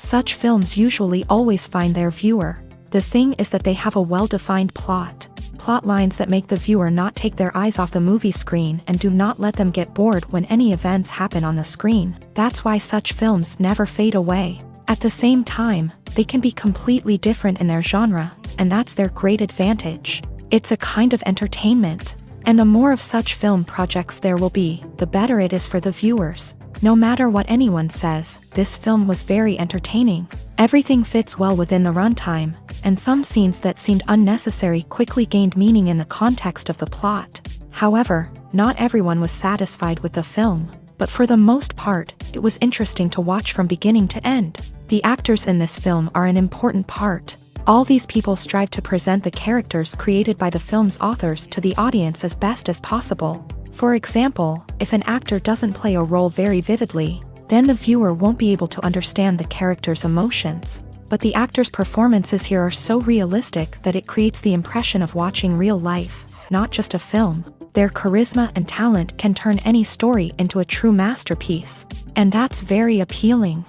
Such films usually always find their viewer. The thing is that they have a well-defined plot lines that make the viewer not take their eyes off the movie screen and do not let them get bored when any events happen on the screen. That's why such films never fade away. At the same time, they can be completely different in their genre, and that's their great advantage. It's a kind of entertainment. And the more of such film projects there will be, the better it is for the viewers. No matter what anyone says, this film was very entertaining. Everything fits well within the runtime, and some scenes that seemed unnecessary quickly gained meaning in the context of the plot. However, not everyone was satisfied with the film, but for the most part, it was interesting to watch from beginning to end. The actors in this film are an important part. All these people strive to present the characters created by the film's authors to the audience as best as possible. For example, if an actor doesn't play a role very vividly, then the viewer won't be able to understand the character's emotions. But the actors' performances here are so realistic that it creates the impression of watching real life, not just a film. Their charisma and talent can turn any story into a true masterpiece, and that's very appealing.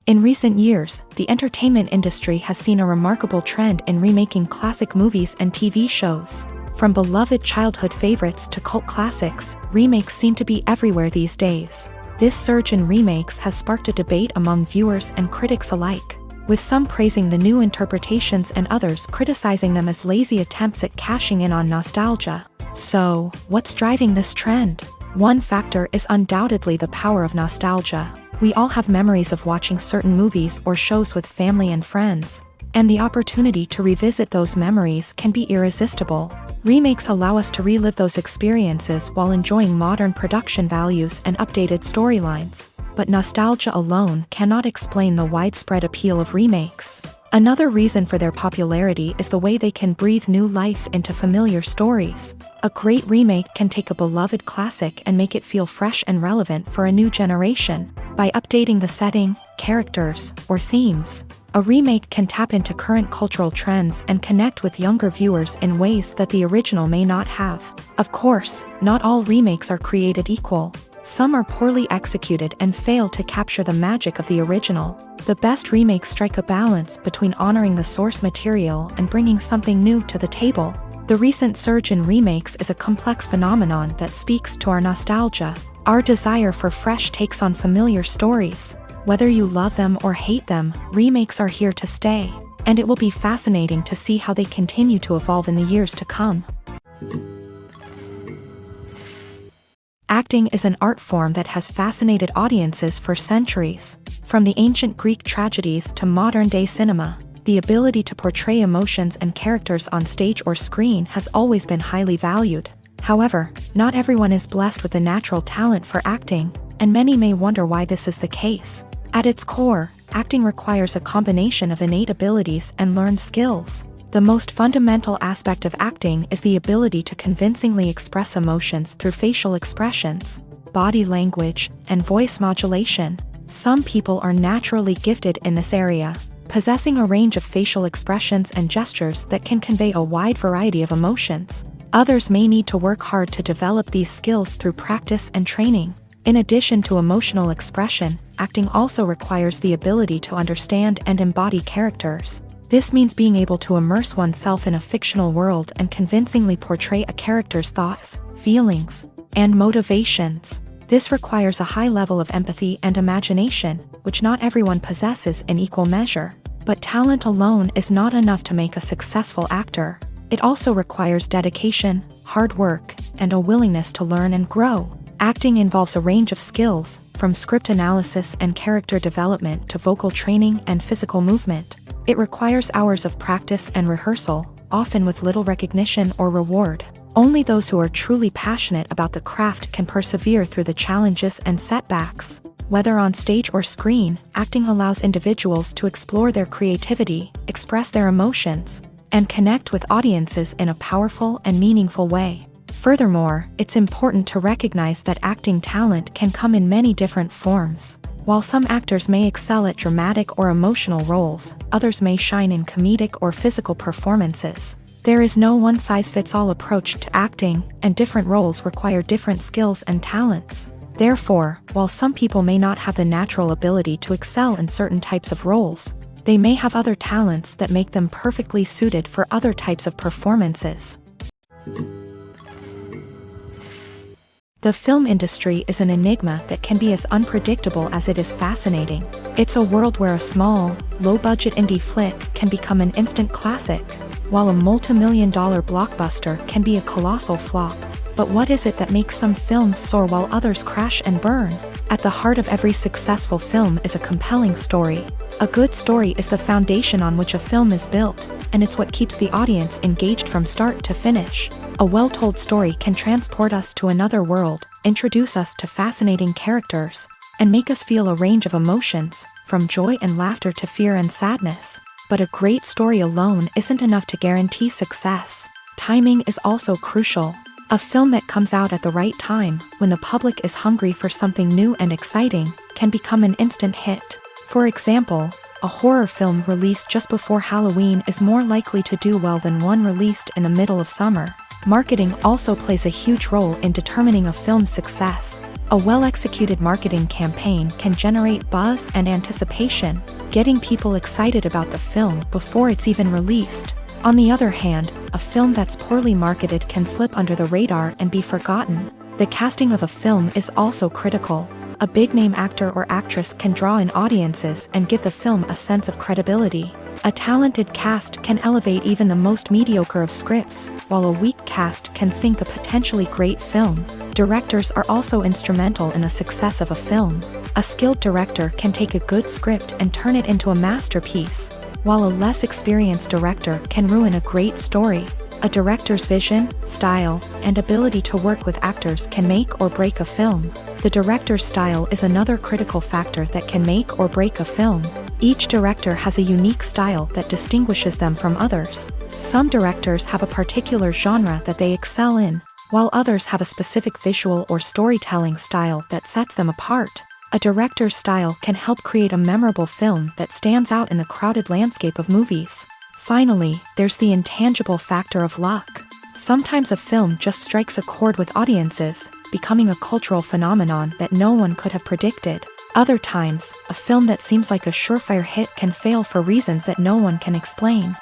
In recent years, the entertainment industry has seen a remarkable trend in remaking classic movies and TV shows. From beloved childhood favorites to cult classics, remakes seem to be everywhere these days. This surge in remakes has sparked a debate among viewers and critics alike, with some praising the new interpretations and others criticizing them as lazy attempts at cashing in on nostalgia. So, what's driving this trend? One factor is undoubtedly the power of nostalgia. We all have memories of watching certain movies or shows with family and friends, and the opportunity to revisit those memories can be irresistible. Remakes allow us to relive those experiences while enjoying modern production values and updated storylines. But nostalgia alone cannot explain the widespread appeal of remakes. Another reason for their popularity is the way they can breathe new life into familiar stories. A great remake can take a beloved classic and make it feel fresh and relevant for a new generation. By updating the setting, characters, or themes, a remake can tap into current cultural trends and connect with younger viewers in ways that the original may not have. Of course, not all remakes are created equal. Some are poorly executed and fail to capture the magic of the original. The best remakes strike a balance between honoring the source material and bringing something new to the table. The recent surge in remakes is a complex phenomenon that speaks to our nostalgia, our desire for fresh takes on familiar stories. Whether you love them or hate them, remakes are here to stay, and it will be fascinating to see how they continue to evolve in the years to come. Acting is an art form that has fascinated audiences for centuries. From the ancient Greek tragedies to modern-day cinema, the ability to portray emotions and characters on stage or screen has always been highly valued. However, not everyone is blessed with a natural talent for acting, and many may wonder why this is the case. At its core, acting requires a combination of innate abilities and learned skills. The most fundamental aspect of acting is the ability to convincingly express emotions through facial expressions, body language, and voice modulation. Some people are naturally gifted in this area, possessing a range of facial expressions and gestures that can convey a wide variety of emotions. Others may need to work hard to develop these skills through practice and training. In addition to emotional expression, acting also requires the ability to understand and embody characters. This means being able to immerse oneself in a fictional world and convincingly portray a character's thoughts, feelings, and motivations. This requires a high level of empathy and imagination, which not everyone possesses in equal measure. But talent alone is not enough to make a successful actor. It also requires dedication, hard work, and a willingness to learn and grow. Acting involves a range of skills, from script analysis and character development to vocal training and physical movement. It requires hours of practice and rehearsal, often with little recognition or reward. Only those who are truly passionate about the craft can persevere through the challenges and setbacks. Whether on stage or screen, acting allows individuals to explore their creativity, express their emotions, and connect with audiences in a powerful and meaningful way. Furthermore, it's important to recognize that acting talent can come in many different forms. While some actors may excel at dramatic or emotional roles, others may shine in comedic or physical performances. There is no one-size-fits-all approach to acting, and different roles require different skills and talents. Therefore, while some people may not have the natural ability to excel in certain types of roles, they may have other talents that make them perfectly suited for other types of performances. The film industry is an enigma that can be as unpredictable as it is fascinating. It's a world where a small, low-budget indie flick can become an instant classic, while a multi-million-dollar blockbuster can be a colossal flop. But what is it that makes some films soar while others crash and burn? At the heart of every successful film is a compelling story. A good story is the foundation on which a film is built, and it's what keeps the audience engaged from start to finish. A well-told story can transport us to another world, introduce us to fascinating characters, and make us feel a range of emotions, from joy and laughter to fear and sadness. But a great story alone isn't enough to guarantee success. Timing is also crucial. A film that comes out at the right time, when the public is hungry for something new and exciting, can become an instant hit. For example, a horror film released just before Halloween is more likely to do well than one released in the middle of summer. Marketing also plays a huge role in determining a film's success. A well-executed marketing campaign can generate buzz and anticipation, getting people excited about the film before it's even released. On the other hand, a film that's poorly marketed can slip under the radar and be forgotten. The casting of a film is also critical. A big-name actor or actress can draw in audiences and give the film a sense of credibility. A talented cast can elevate even the most mediocre of scripts, while a weak cast can sink a potentially great film. Directors are also instrumental in the success of a film. A skilled director can take a good script and turn it into a masterpiece, while a less experienced director can ruin a great story. A director's vision, style, and ability to work with actors can make or break a film. The director's style is another critical factor that can make or break a film. Each director has a unique style that distinguishes them from others. Some directors have a particular genre that they excel in, while others have a specific visual or storytelling style that sets them apart. A director's style can help create a memorable film that stands out in the crowded landscape of movies. Finally, there's the intangible factor of luck. Sometimes a film just strikes a chord with audiences, becoming a cultural phenomenon that no one could have predicted. Other times, a film that seems like a surefire hit can fail for reasons that no one can explain.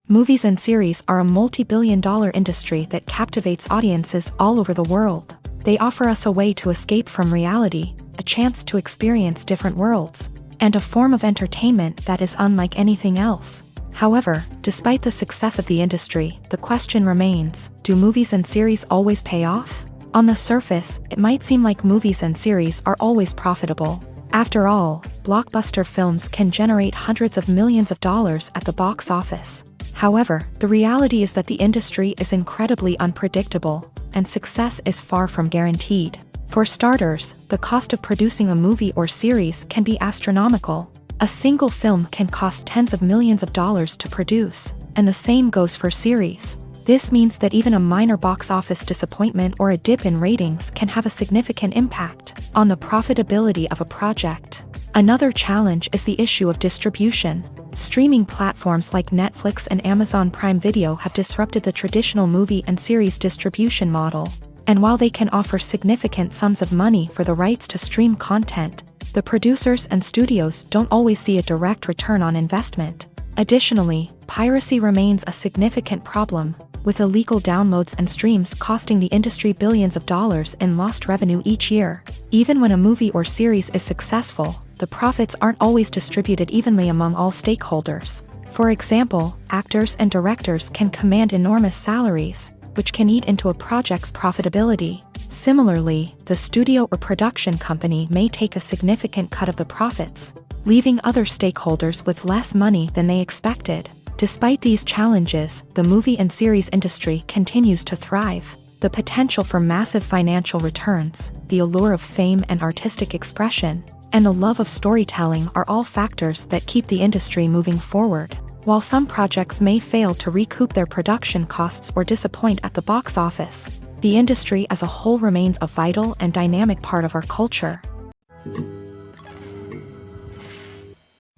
Movies and series are a multi-billion-dollar industry that captivates audiences all over the world. They offer us a way to escape from reality, a chance to experience different worlds, and a form of entertainment that is unlike anything else. However, despite the success of the industry, the question remains, do movies and series always pay off? On the surface, it might seem like movies and series are always profitable. After all, blockbuster films can generate hundreds of millions of dollars at the box office. However, the reality is that the industry is incredibly unpredictable, and success is far from guaranteed. For starters, the cost of producing a movie or series can be astronomical. A single film can cost tens of millions of dollars to produce, and the same goes for series. This means that even a minor box office disappointment or a dip in ratings can have a significant impact on the profitability of a project. Another challenge is the issue of distribution. Streaming platforms like Netflix and Amazon Prime Video have disrupted the traditional movie and series distribution model. And while they can offer significant sums of money for the rights to stream content, the producers and studios don't always see a direct return on investment. Additionally, piracy remains a significant problem, with illegal downloads and streams costing the industry billions of dollars in lost revenue each year. Even when a movie or series is successful, the profits aren't always distributed evenly among all stakeholders. For example, actors and directors can command enormous salaries, which can eat into a project's profitability. Similarly, the studio or production company may take a significant cut of the profits, leaving other stakeholders with less money than they expected. Despite these challenges, the movie and series industry continues to thrive. The potential for massive financial returns, the allure of fame and artistic expression, and the love of storytelling are all factors that keep the industry moving forward. While some projects may fail to recoup their production costs or disappoint at the box office, the industry as a whole remains a vital and dynamic part of our culture.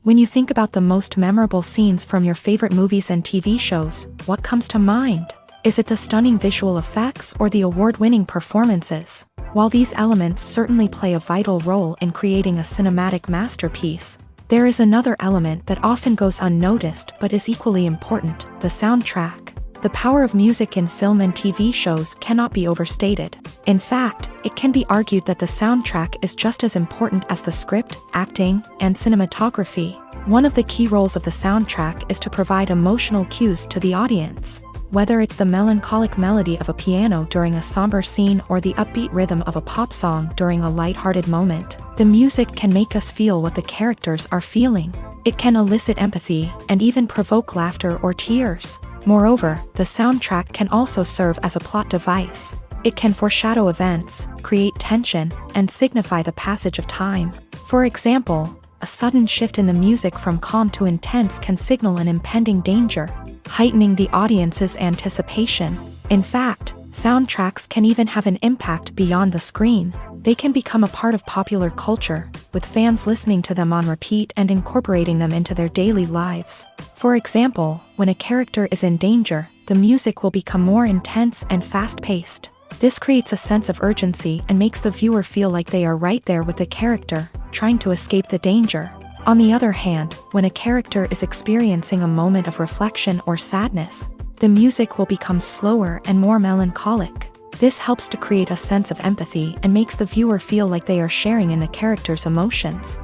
When you think about the most memorable scenes from your favorite movies and TV shows, what comes to mind? Is it the stunning visual effects or the award-winning performances? While these elements certainly play a vital role in creating a cinematic masterpiece, there is another element that often goes unnoticed but is equally important: the soundtrack. The power of music in film and TV shows cannot be overstated. In fact, it can be argued that the soundtrack is just as important as the script, acting, and cinematography. One of the key roles of the soundtrack is to provide emotional cues to the audience. Whether it's the melancholic melody of a piano during a somber scene or the upbeat rhythm of a pop song during a lighthearted moment, the music can make us feel what the characters are feeling. It can elicit empathy and even provoke laughter or tears. Moreover, the soundtrack can also serve as a plot device. It can foreshadow events, create tension, and signify the passage of time. For example, a sudden shift in the music from calm to intense can signal an impending danger, heightening the audience's anticipation. In fact, soundtracks can even have an impact beyond the screen. They can become a part of popular culture, with fans listening to them on repeat and incorporating them into their daily lives. For example, when a character is in danger, the music will become more intense and fast-paced. This creates a sense of urgency and makes the viewer feel like they are right there with the character, trying to escape the danger. On the other hand, when a character is experiencing a moment of reflection or sadness, the music will become slower and more melancholic. This helps to create a sense of empathy and makes the viewer feel like they are sharing in the character's emotions.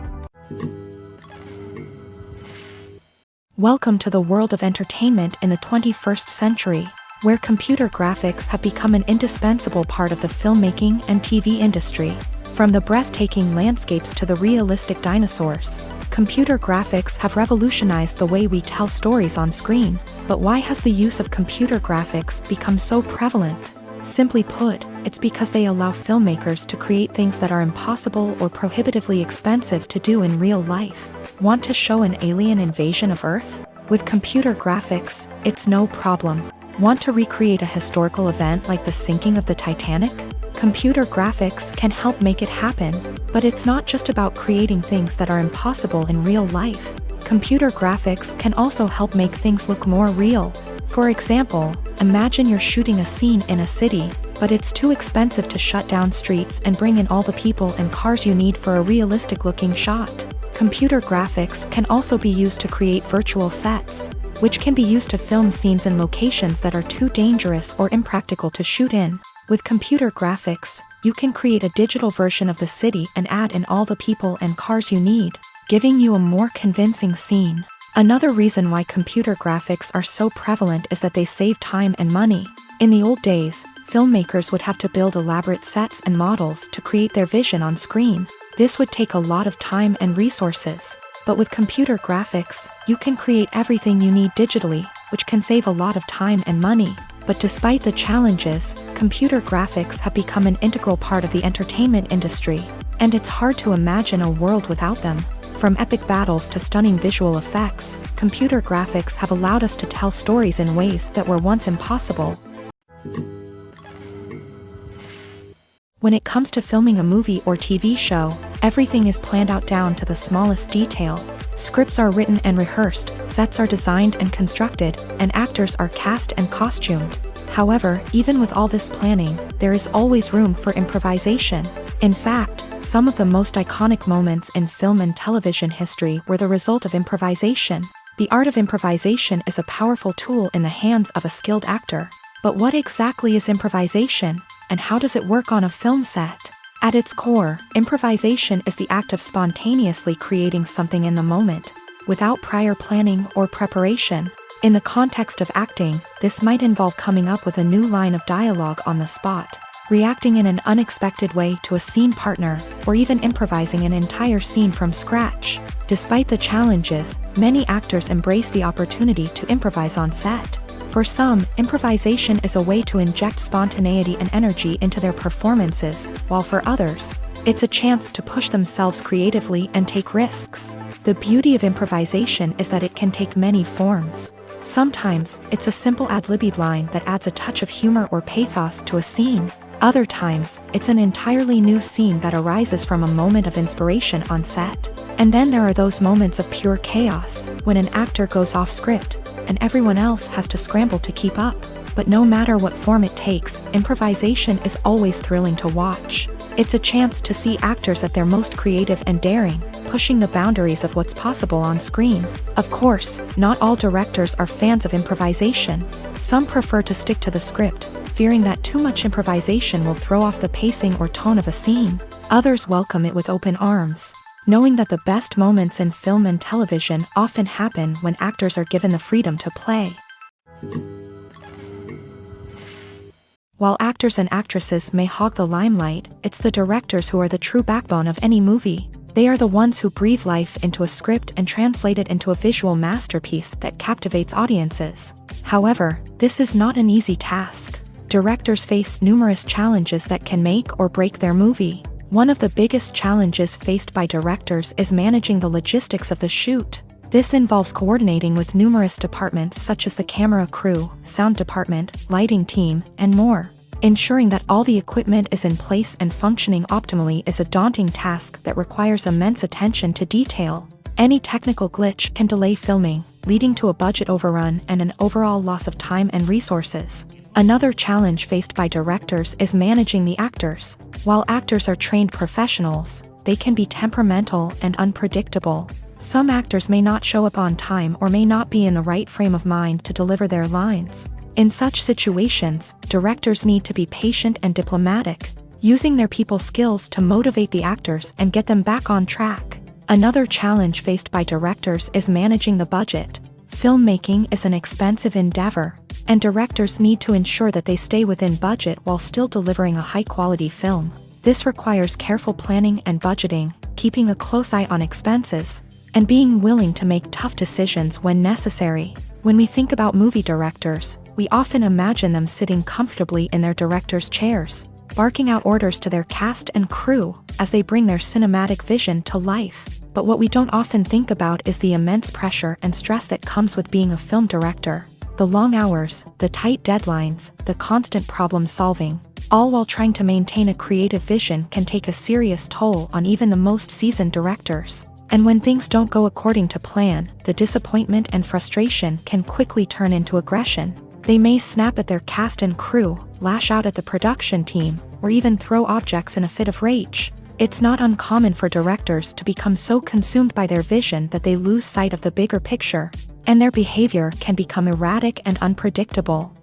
Welcome to the world of entertainment in the 21st century, where computer graphics have become an indispensable part of the filmmaking and TV industry. From the breathtaking landscapes to the realistic dinosaurs, computer graphics have revolutionized the way we tell stories on screen. But why has the use of computer graphics become so prevalent? Simply put, it's because they allow filmmakers to create things that are impossible or prohibitively expensive to do in real life. Want to show an alien invasion of Earth? With computer graphics, it's no problem. Want to recreate a historical event like the sinking of the Titanic? Computer graphics can help make it happen. But it's not just about creating things that are impossible in real life. Computer graphics can also help make things look more real. For example, imagine you're shooting a scene in a city, but it's too expensive to shut down streets and bring in all the people and cars you need for a realistic-looking shot. Computer graphics can also be used to create virtual sets, which can be used to film scenes in locations that are too dangerous or impractical to shoot in. With computer graphics, you can create a digital version of the city and add in all the people and cars you need, giving you a more convincing scene. Another reason why computer graphics are so prevalent is that they save time and money. In the old days, filmmakers would have to build elaborate sets and models to create their vision on screen. This would take a lot of time and resources. But with computer graphics, you can create everything you need digitally, which can save a lot of time and money. But despite the challenges, computer graphics have become an integral part of the entertainment industry, and it's hard to imagine a world without them. From epic battles to stunning visual effects, computer graphics have allowed us to tell stories in ways that were once impossible. When it comes to filming a movie or TV show, everything is planned out down to the smallest detail. Scripts are written and rehearsed, sets are designed and constructed, and actors are cast and costumed. However, even with all this planning, there is always room for improvisation. In fact, some of the most iconic moments in film and television history were the result of improvisation. The art of improvisation is a powerful tool in the hands of a skilled actor. But what exactly is improvisation, and how does it work on a film set? At its core, improvisation is the act of spontaneously creating something in the moment, without prior planning or preparation. In the context of acting, this might involve coming up with a new line of dialogue on the spot, reacting in an unexpected way to a scene partner, or even improvising an entire scene from scratch. Despite the challenges, many actors embrace the opportunity to improvise on set. For some, improvisation is a way to inject spontaneity and energy into their performances, while for others, it's a chance to push themselves creatively and take risks. The beauty of improvisation is that it can take many forms. Sometimes, it's a simple ad-libbed line that adds a touch of humor or pathos to a scene. Other times, it's an entirely new scene that arises from a moment of inspiration on set. And then there are those moments of pure chaos, when an actor goes off script, and everyone else has to scramble to keep up. But no matter what form it takes, improvisation is always thrilling to watch. It's a chance to see actors at their most creative and daring, pushing the boundaries of what's possible on screen. Of course, not all directors are fans of improvisation. Some prefer to stick to the script, fearing that too much improvisation will throw off the pacing or tone of a scene. Others welcome it with open arms, knowing that the best moments in film and television often happen when actors are given the freedom to play. While actors and actresses may hog the limelight, it's the directors who are the true backbone of any movie. They are the ones who breathe life into a script and translate it into a visual masterpiece that captivates audiences. However, this is not an easy task. Directors face numerous challenges that can make or break their movie. One of the biggest challenges faced by directors is managing the logistics of the shoot. This involves coordinating with numerous departments such as the camera crew, sound department, lighting team, and more. Ensuring that all the equipment is in place and functioning optimally is a daunting task that requires immense attention to detail. Any technical glitch can delay filming, leading to a budget overrun and an overall loss of time and resources. Another challenge faced by directors is managing the actors. While actors are trained professionals, they can be temperamental and unpredictable. Some actors may not show up on time or may not be in the right frame of mind to deliver their lines. In such situations, directors need to be patient and diplomatic, using their people skills to motivate the actors and get them back on track. Another challenge faced by directors is managing the budget. Filmmaking is an expensive endeavor, and directors need to ensure that they stay within budget while still delivering a high-quality film. This requires careful planning and budgeting, keeping a close eye on expenses, and being willing to make tough decisions when necessary. When we think about movie directors, we often imagine them sitting comfortably in their director's chairs, barking out orders to their cast and crew as they bring their cinematic vision to life. But what we don't often think about is the immense pressure and stress that comes with being a film director. The long hours, the tight deadlines, the constant problem solving, all while trying to maintain a creative vision can take a serious toll on even the most seasoned directors. And when things don't go according to plan, the disappointment and frustration can quickly turn into aggression. They may snap at their cast and crew, lash out at the production team, or even throw objects in a fit of rage. It's not uncommon for directors to become so consumed by their vision that they lose sight of the bigger picture, and their behavior can become erratic and unpredictable.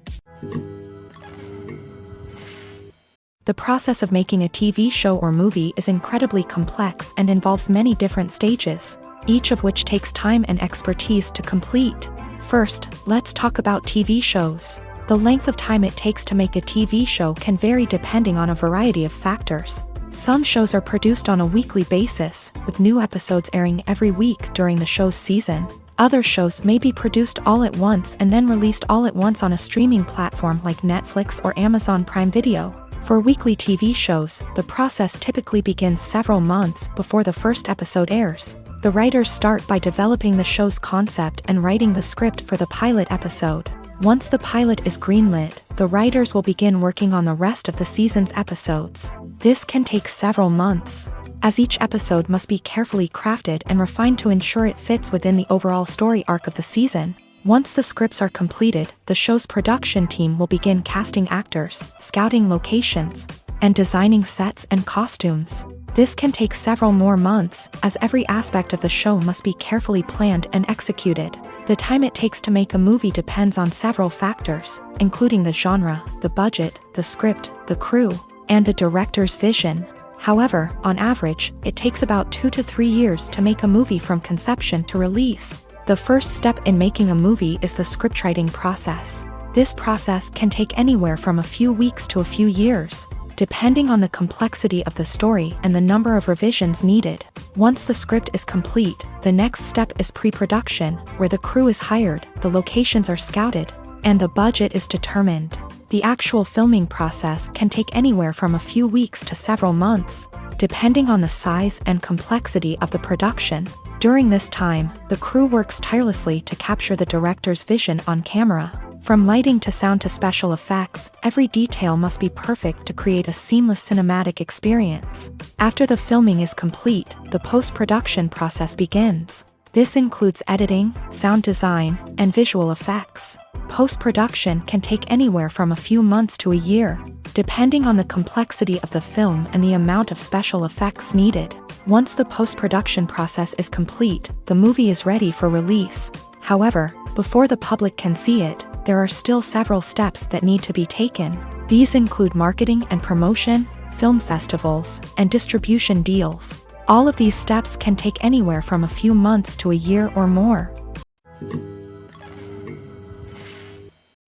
The process of making a TV show or movie is incredibly complex and involves many different stages, each of which takes time and expertise to complete. First, let's talk about TV shows. The length of time it takes to make a TV show can vary depending on a variety of factors. Some shows are produced on a weekly basis, with new episodes airing every week during the show's season. Other shows may be produced all at once and then released all at once on a streaming platform like Netflix or Amazon Prime Video. For weekly TV shows, the process typically begins several months before the first episode airs. The writers start by developing the show's concept and writing the script for the pilot episode. Once the pilot is greenlit, the writers will begin working on the rest of the season's episodes. This can take several months, as each episode must be carefully crafted and refined to ensure it fits within the overall story arc of the season. Once the scripts are completed, the show's production team will begin casting actors, scouting locations, and designing sets and costumes. This can take several more months, as every aspect of the show must be carefully planned and executed. The time it takes to make a movie depends on several factors, including the genre, the budget, the script, the crew, and the director's vision. However, on average, it takes about 2 to 3 years to make a movie from conception to release. The first step in making a movie is the scriptwriting process. This process can take anywhere from a few weeks to a few years, depending on the complexity of the story and the number of revisions needed. Once the script is complete, the next step is pre-production, where the crew is hired, the locations are scouted, and the budget is determined. The actual filming process can take anywhere from a few weeks to several months, depending on the size and complexity of the production. During this time, the crew works tirelessly to capture the director's vision on camera. From lighting to sound to special effects, every detail must be perfect to create a seamless cinematic experience. After the filming is complete, the post-production process begins. This includes editing, sound design, and visual effects. Post-production can take anywhere from a few months to a year, depending on the complexity of the film and the amount of special effects needed. Once the post-production process is complete, the movie is ready for release. However, before the public can see it, there are still several steps that need to be taken. These include marketing and promotion, film festivals, and distribution deals. All of these steps can take anywhere from a few months to a year or more.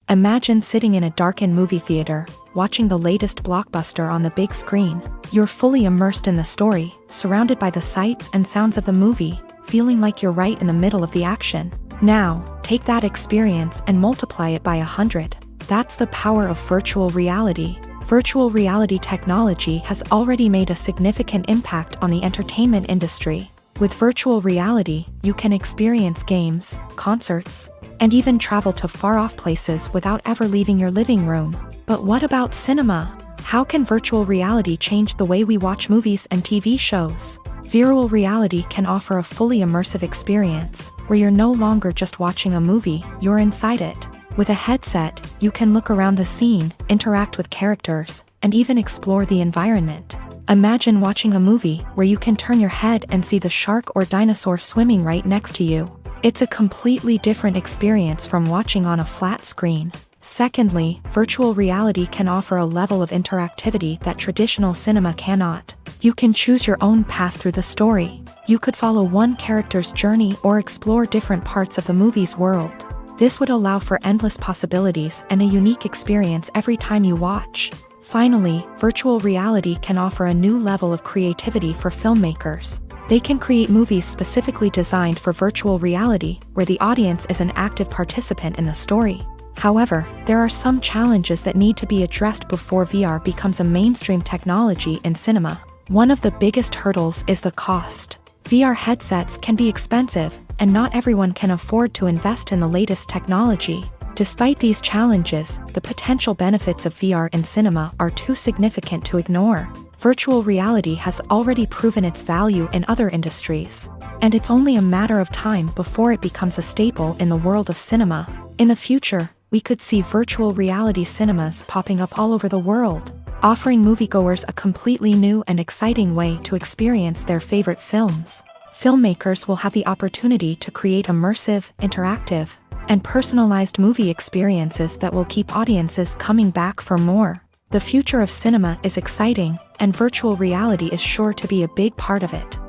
Imagine sitting in a darkened movie theater, watching the latest blockbuster on the big screen. You're fully immersed in the story, surrounded by the sights and sounds of the movie, feeling like you're right in the middle of the action. Now, take that experience and multiply it by 100. That's the power of virtual reality. Virtual reality technology has already made a significant impact on the entertainment industry. With virtual reality, you can experience games, concerts, and even travel to far-off places without ever leaving your living room. But what about cinema? How can virtual reality change the way we watch movies and TV shows? Virtual reality can offer a fully immersive experience, where you're no longer just watching a movie, you're inside it. With a headset, you can look around the scene, interact with characters, and even explore the environment. Imagine watching a movie where you can turn your head and see the shark or dinosaur swimming right next to you. It's a completely different experience from watching on a flat screen. Secondly, virtual reality can offer a level of interactivity that traditional cinema cannot. You can choose your own path through the story. You could follow one character's journey or explore different parts of the movie's world. This would allow for endless possibilities and a unique experience every time you watch. Finally, virtual reality can offer a new level of creativity for filmmakers. They can create movies specifically designed for virtual reality, where the audience is an active participant in the story. However, there are some challenges that need to be addressed before VR becomes a mainstream technology in cinema. One of the biggest hurdles is the cost. VR headsets can be expensive, and not everyone can afford to invest in the latest technology. Despite these challenges, the potential benefits of VR in cinema are too significant to ignore. Virtual reality has already proven its value in other industries, and it's only a matter of time before it becomes a staple in the world of cinema. In the future, we could see virtual reality cinemas popping up all over the world, offering moviegoers a completely new and exciting way to experience their favorite films. Filmmakers will have the opportunity to create immersive, interactive, and personalized movie experiences that will keep audiences coming back for more. The future of cinema is exciting, and virtual reality is sure to be a big part of it.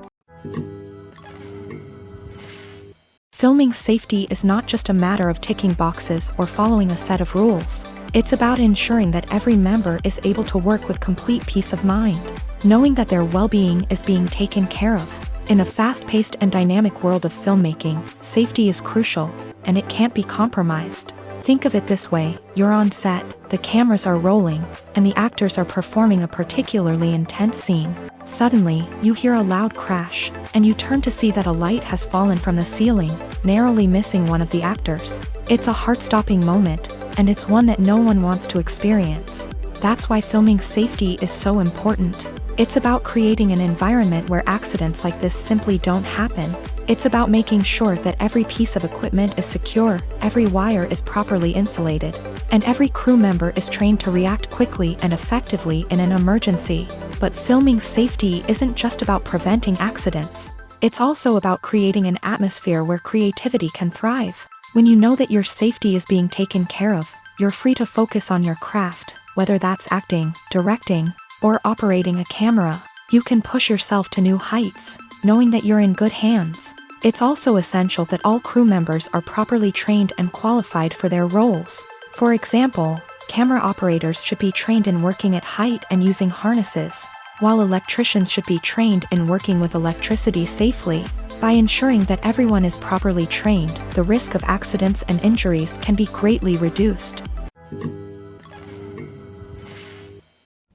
Filming safety is not just a matter of ticking boxes or following a set of rules. It's about ensuring that every member is able to work with complete peace of mind, knowing that their well-being is being taken care of. In a fast-paced and dynamic world of filmmaking, safety is crucial, and it can't be compromised. Think of it this way: you're on set, the cameras are rolling, and the actors are performing a particularly intense scene. Suddenly, you hear a loud crash, and you turn to see that a light has fallen from the ceiling, narrowly missing one of the actors. It's a heart-stopping moment, and it's one that no one wants to experience. That's why filming safety is so important. It's about creating an environment where accidents like this simply don't happen. It's about making sure that every piece of equipment is secure, every wire is properly insulated, and every crew member is trained to react quickly and effectively in an emergency. But filming safety isn't just about preventing accidents. It's also about creating an atmosphere where creativity can thrive. When you know that your safety is being taken care of, you're free to focus on your craft, whether that's acting, directing, or operating a camera. You can push yourself to new heights, knowing that you're in good hands. It's also essential that all crew members are properly trained and qualified for their roles. For example, camera operators should be trained in working at height and using harnesses, while electricians should be trained in working with electricity safely. By ensuring that everyone is properly trained, the risk of accidents and injuries can be greatly reduced.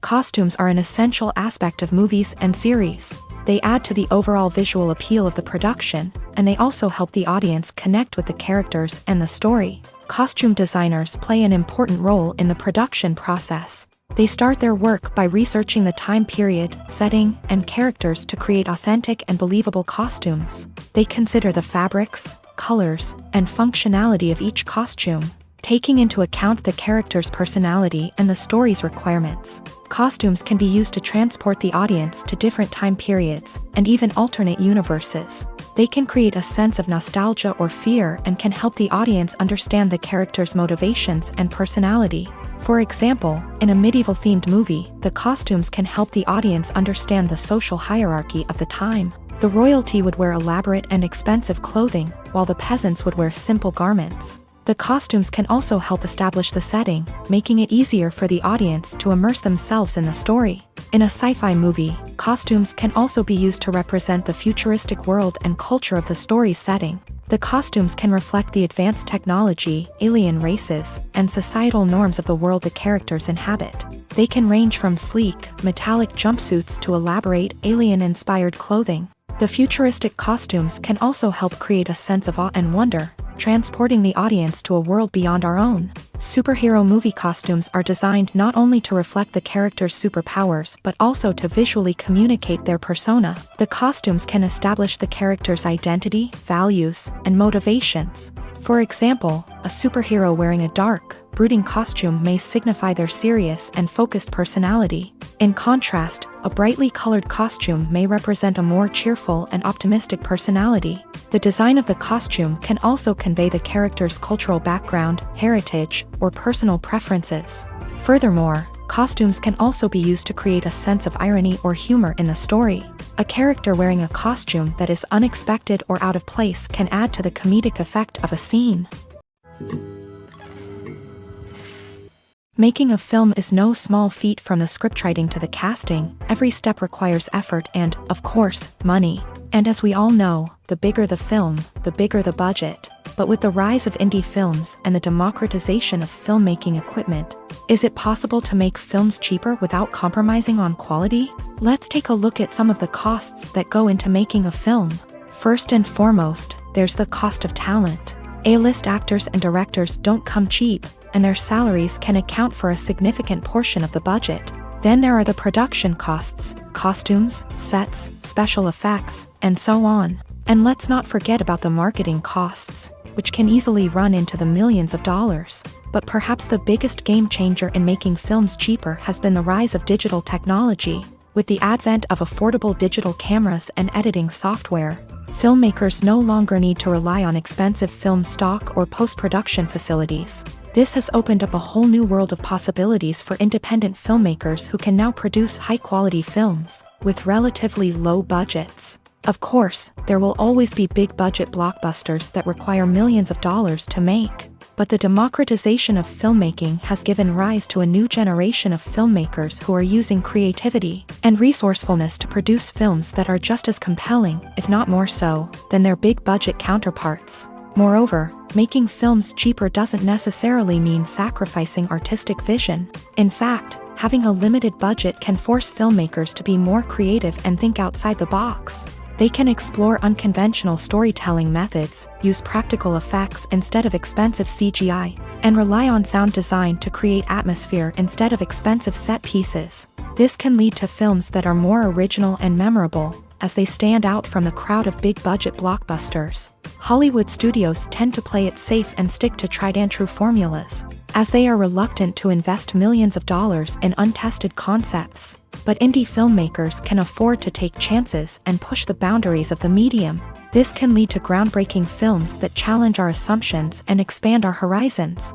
Costumes are an essential aspect of movies and series. They add to the overall visual appeal of the production, and they also help the audience connect with the characters and the story. Costume designers play an important role in the production process. They start their work by researching the time period, setting, and characters to create authentic and believable costumes. They consider the fabrics, colors, and functionality of each costume, taking into account the character's personality and the story's requirements. Costumes can be used to transport the audience to different time periods and even alternate universes. They can create a sense of nostalgia or fear and can help the audience understand the character's motivations and personality. For example, in a medieval-themed movie, the costumes can help the audience understand the social hierarchy of the time. The royalty would wear elaborate and expensive clothing, while the peasants would wear simple garments. The costumes can also help establish the setting, making it easier for the audience to immerse themselves in the story. In a sci-fi movie, costumes can also be used to represent the futuristic world and culture of the story's setting. The costumes can reflect the advanced technology, alien races, and societal norms of the world the characters inhabit. They can range from sleek, metallic jumpsuits to elaborate, alien-inspired clothing. The futuristic costumes can also help create a sense of awe and wonder, transporting the audience to a world beyond our own. Superhero movie costumes are designed not only to reflect the character's superpowers but also to visually communicate their persona. The costumes can establish the character's identity, values, and motivations. For example, a superhero wearing a dark, brooding costume may signify their serious and focused personality. In contrast, a brightly colored costume may represent a more cheerful and optimistic personality. The design of the costume can also convey the character's cultural background, heritage, or personal preferences. Furthermore, costumes can also be used to create a sense of irony or humor in the story. A character wearing a costume that is unexpected or out of place can add to the comedic effect of a scene. Making a film is no small feat. From the scriptwriting to the casting, every step requires effort and, of course, money. And as we all know, the bigger the film, the bigger the budget. But with the rise of indie films and the democratization of filmmaking equipment, is it possible to make films cheaper without compromising on quality? Let's take a look at some of the costs that go into making a film. First and foremost, there's the cost of talent. A-list actors and directors don't come cheap, and their salaries can account for a significant portion of the budget. Then there are the production costs, costumes, sets, special effects, and so on. And let's not forget about the marketing costs, which can easily run into the millions of dollars. But perhaps the biggest game changer in making films cheaper has been the rise of digital technology. With the advent of affordable digital cameras and editing software, filmmakers no longer need to rely on expensive film stock or post-production facilities. This has opened up a whole new world of possibilities for independent filmmakers who can now produce high-quality films with relatively low budgets. Of course, there will always be big-budget blockbusters that require millions of dollars to make. But the democratization of filmmaking has given rise to a new generation of filmmakers who are using creativity and resourcefulness to produce films that are just as compelling, if not more so, than their big-budget counterparts. Moreover, making films cheaper doesn't necessarily mean sacrificing artistic vision. In fact, having a limited budget can force filmmakers to be more creative and think outside the box. They can explore unconventional storytelling methods, use practical effects instead of expensive CGI, and rely on sound design to create atmosphere instead of expensive set pieces. This can lead to films that are more original and memorable, as they stand out from the crowd of big-budget blockbusters. Hollywood studios tend to play it safe and stick to tried-and-true formulas, as they are reluctant to invest millions of dollars in untested concepts. But indie filmmakers can afford to take chances and push the boundaries of the medium. This can lead to groundbreaking films that challenge our assumptions and expand our horizons.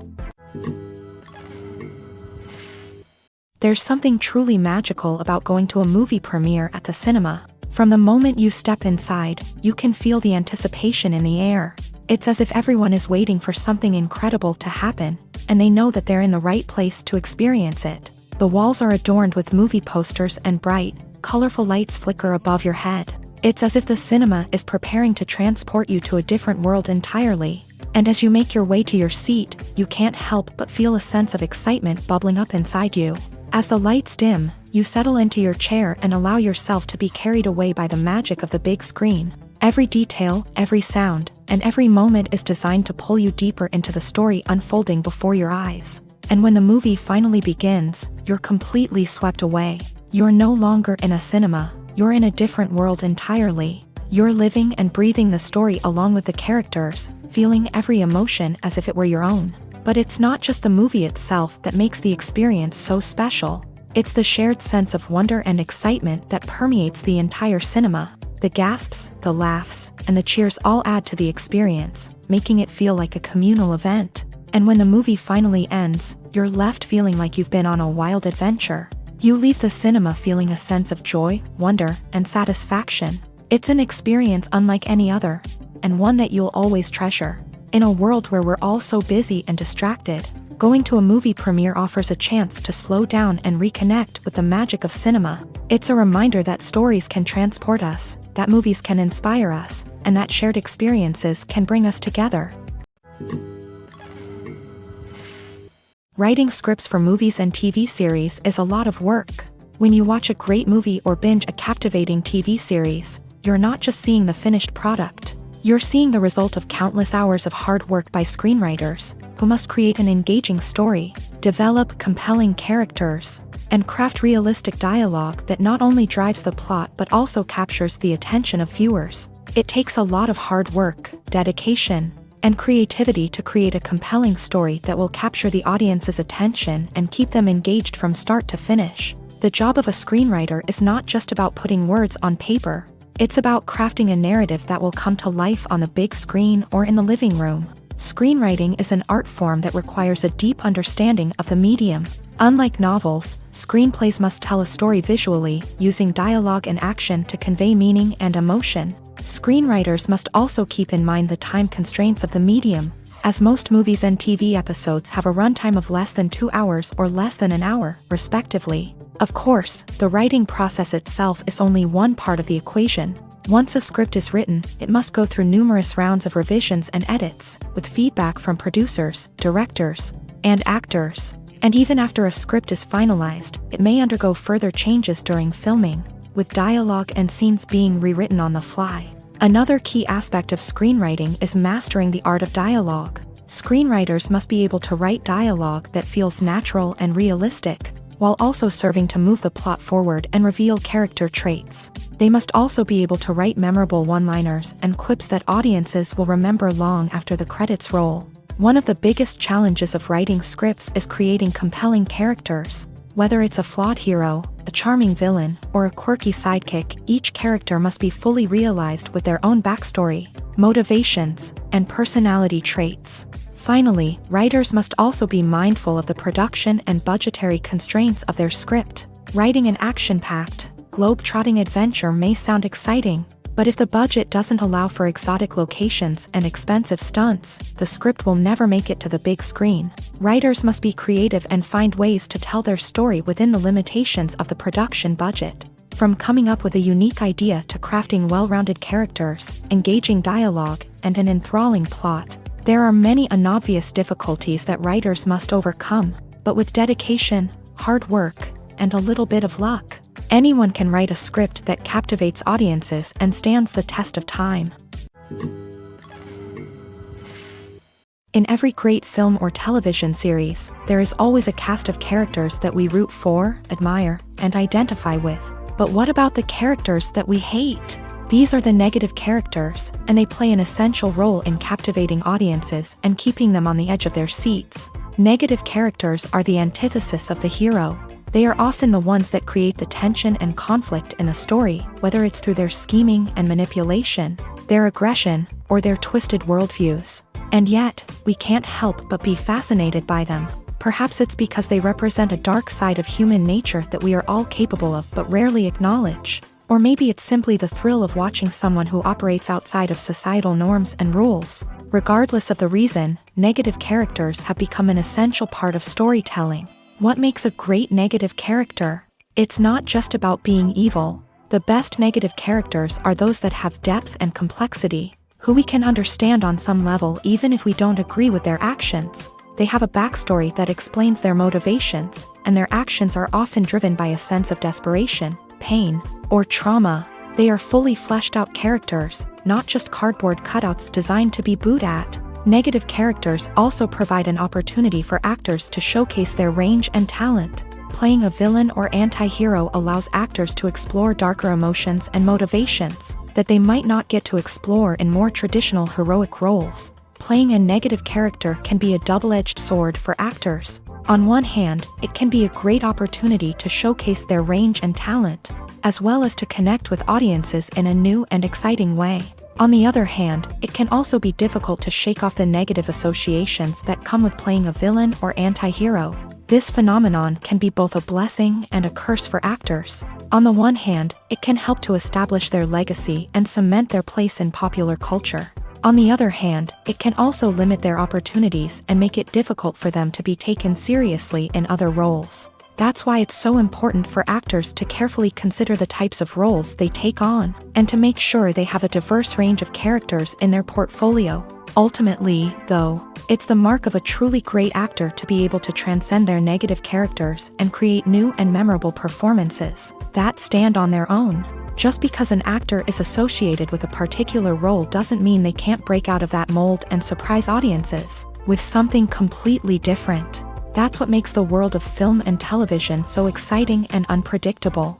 There's something truly magical about going to a movie premiere at the cinema. From the moment you step inside, you can feel the anticipation in the air. It's as if everyone is waiting for something incredible to happen, and they know that they're in the right place to experience it. The walls are adorned with movie posters and bright, colorful lights flicker above your head. It's as if the cinema is preparing to transport you to a different world entirely. And as you make your way to your seat, you can't help but feel a sense of excitement bubbling up inside you. As the lights dim, you settle into your chair and allow yourself to be carried away by the magic of the big screen. Every detail, every sound, and every moment is designed to pull you deeper into the story unfolding before your eyes. And when the movie finally begins, you're completely swept away. You're no longer in a cinema, you're in a different world entirely. You're living and breathing the story along with the characters, feeling every emotion as if it were your own. But it's not just the movie itself that makes the experience so special. It's the shared sense of wonder and excitement that permeates the entire cinema. The gasps, the laughs, and the cheers all add to the experience, making it feel like a communal event. And when the movie finally ends, you're left feeling like you've been on a wild adventure. You leave the cinema feeling a sense of joy, wonder, and satisfaction. It's an experience unlike any other, and one that you'll always treasure. In a world where we're all so busy and distracted, going to a movie premiere offers a chance to slow down and reconnect with the magic of cinema. It's a reminder that stories can transport us, that movies can inspire us, and that shared experiences can bring us together. Writing scripts for movies and TV series is a lot of work. When you watch a great movie or binge a captivating TV series, you're not just seeing the finished product. You're seeing the result of countless hours of hard work by screenwriters, who must create an engaging story, develop compelling characters, and craft realistic dialogue that not only drives the plot but also captures the attention of viewers. It takes a lot of hard work, dedication, and creativity to create a compelling story that will capture the audience's attention and keep them engaged from start to finish. The job of a screenwriter is not just about putting words on paper. It's about crafting a narrative that will come to life on the big screen or in the living room. Screenwriting is an art form that requires a deep understanding of the medium. Unlike novels, screenplays must tell a story visually, using dialogue and action to convey meaning and emotion. Screenwriters must also keep in mind the time constraints of the medium, as most movies and TV episodes have a runtime of less than 2 hours or less than an hour, respectively. Of course, the writing process itself is only one part of the equation. Once a script is written, it must go through numerous rounds of revisions and edits, with feedback from producers, directors, and actors. And even after a script is finalized, it may undergo further changes during filming, with dialogue and scenes being rewritten on the fly. Another key aspect of screenwriting is mastering the art of dialogue. Screenwriters must be able to write dialogue that feels natural and realistic, while also serving to move the plot forward and reveal character traits. They must also be able to write memorable one-liners and quips that audiences will remember long after the credits roll. One of the biggest challenges of writing scripts is creating compelling characters. Whether it's a flawed hero, a charming villain, or a quirky sidekick, each character must be fully realized with their own backstory, motivations, and personality traits. Finally, writers must also be mindful of the production and budgetary constraints of their script. Writing an action-packed, globe-trotting adventure may sound exciting, but if the budget doesn't allow for exotic locations and expensive stunts, the script will never make it to the big screen. Writers must be creative and find ways to tell their story within the limitations of the production budget. From coming up with a unique idea to crafting well-rounded characters, engaging dialogue, and an enthralling plot, there are many unobvious difficulties that writers must overcome, but with dedication, hard work, and a little bit of luck, anyone can write a script that captivates audiences and stands the test of time. In every great film or television series, there is always a cast of characters that we root for, admire, and identify with. But what about the characters that we hate? These are the negative characters, and they play an essential role in captivating audiences and keeping them on the edge of their seats. Negative characters are the antithesis of the hero. They are often the ones that create the tension and conflict in the story, whether it's through their scheming and manipulation, their aggression, or their twisted worldviews. And yet, we can't help but be fascinated by them. Perhaps it's because they represent a dark side of human nature that we are all capable of but rarely acknowledge. Or maybe it's simply the thrill of watching someone who operates outside of societal norms and rules. Regardless of the reason, negative characters have become an essential part of storytelling. What makes a great negative character? It's not just about being evil. The best negative characters are those that have depth and complexity, who we can understand on some level even if we don't agree with their actions. They have a backstory that explains their motivations, and their actions are often driven by a sense of desperation, pain, or trauma. They are fully fleshed out characters, not just cardboard cutouts designed to be booed at. Negative characters also provide an opportunity for actors to showcase their range and talent. Playing a villain or anti-hero allows actors to explore darker emotions and motivations that they might not get to explore in more traditional heroic roles. Playing a negative character can be a double-edged sword for actors. On one hand, it can be a great opportunity to showcase their range and talent, as well as to connect with audiences in a new and exciting way. On the other hand, it can also be difficult to shake off the negative associations that come with playing a villain or anti-hero. This phenomenon can be both a blessing and a curse for actors. On the one hand, it can help to establish their legacy and cement their place in popular culture. On the other hand, it can also limit their opportunities and make it difficult for them to be taken seriously in other roles. That's why it's so important for actors to carefully consider the types of roles they take on, and to make sure they have a diverse range of characters in their portfolio. Ultimately, though, it's the mark of a truly great actor to be able to transcend their negative characters and create new and memorable performances that stand on their own. Just because an actor is associated with a particular role doesn't mean they can't break out of that mold and surprise audiences with something completely different. That's what makes the world of film and television so exciting and unpredictable.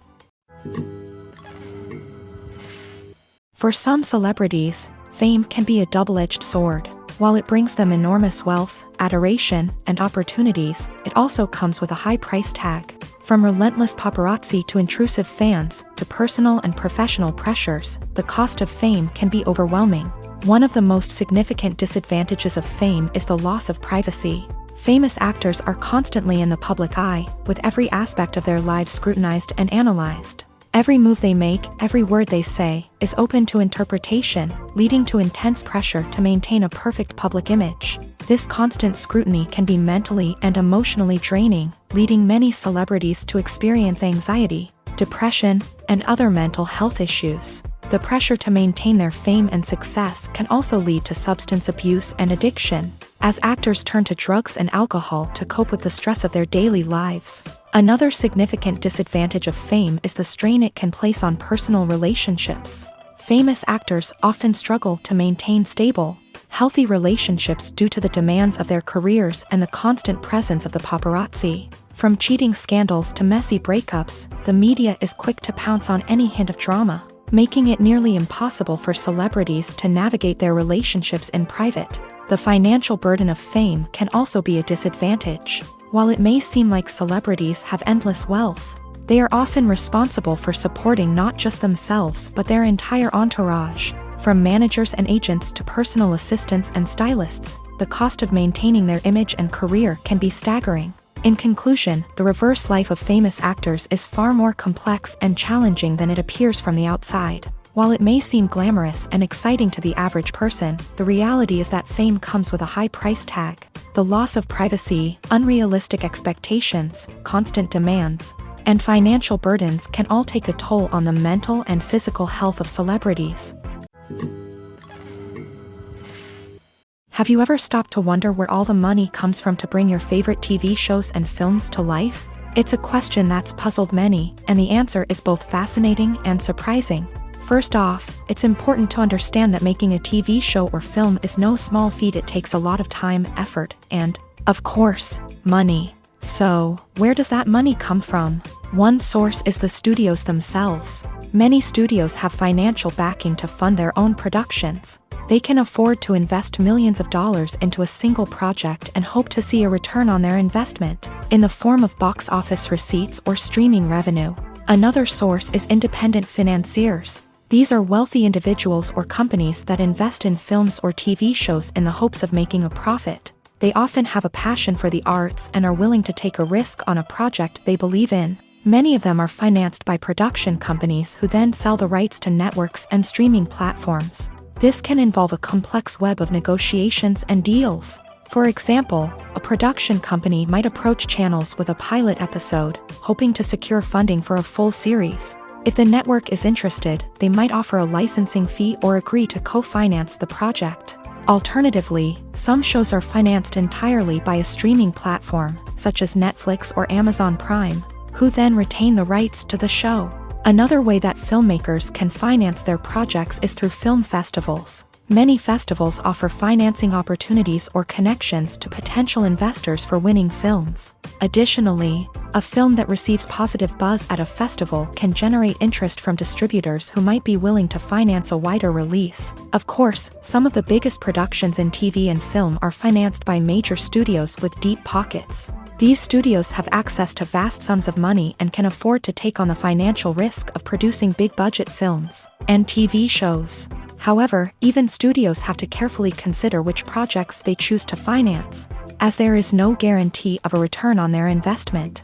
For some celebrities, fame can be a double-edged sword. While it brings them enormous wealth, adoration, and opportunities, it also comes with a high price tag. From relentless paparazzi to intrusive fans, to personal and professional pressures, the cost of fame can be overwhelming. One of the most significant disadvantages of fame is the loss of privacy. Famous actors are constantly in the public eye, with every aspect of their lives scrutinized and analyzed. Every move they make, every word they say, is open to interpretation, leading to intense pressure to maintain a perfect public image. This constant scrutiny can be mentally and emotionally draining, leading many celebrities to experience anxiety, depression, and other mental health issues. The pressure to maintain their fame and success can also lead to substance abuse and addiction, as actors turn to drugs and alcohol to cope with the stress of their daily lives. Another significant disadvantage of fame is the strain it can place on personal relationships. Famous actors often struggle to maintain stable, healthy relationships due to the demands of their careers and the constant presence of the paparazzi. From cheating scandals to messy breakups, the media is quick to pounce on any hint of drama, making it nearly impossible for celebrities to navigate their relationships in private. The financial burden of fame can also be a disadvantage. While it may seem like celebrities have endless wealth, they are often responsible for supporting not just themselves but their entire entourage. From managers and agents to personal assistants and stylists, the cost of maintaining their image and career can be staggering. In conclusion, the reverse life of famous actors is far more complex and challenging than it appears from the outside. While it may seem glamorous and exciting to the average person, the reality is that fame comes with a high price tag. The loss of privacy, unrealistic expectations, constant demands, and financial burdens can all take a toll on the mental and physical health of celebrities. Have you ever stopped to wonder where all the money comes from to bring your favorite TV shows and films to life? It's a question that's puzzled many, and the answer is both fascinating and surprising. First off, it's important to understand that making a TV show or film is no small feat. It takes a lot of time, effort, and, of course, money. So, where does that money come from? One source is the studios themselves. Many studios have financial backing to fund their own productions. They can afford to invest millions of dollars into a single project and hope to see a return on their investment, in the form of box office receipts or streaming revenue. Another source is independent financiers. These are wealthy individuals or companies that invest in films or TV shows in the hopes of making a profit. They often have a passion for the arts and are willing to take a risk on a project they believe in. Many of them are financed by production companies who then sell the rights to networks and streaming platforms. This can involve a complex web of negotiations and deals. For example, a production company might approach channels with a pilot episode, hoping to secure funding for a full series. If the network is interested, they might offer a licensing fee or agree to co-finance the project. Alternatively, some shows are financed entirely by a streaming platform, such as Netflix or Amazon Prime, who then retain the rights to the show. Another way that filmmakers can finance their projects is through film festivals. Many festivals offer financing opportunities or connections to potential investors for winning films. Additionally, a film that receives positive buzz at a festival can generate interest from distributors who might be willing to finance a wider release. Of course, some of the biggest productions in TV and film are financed by major studios with deep pockets. These studios have access to vast sums of money and can afford to take on the financial risk of producing big-budget films and TV shows. However, even studios have to carefully consider which projects they choose to finance, as there is no guarantee of a return on their investment.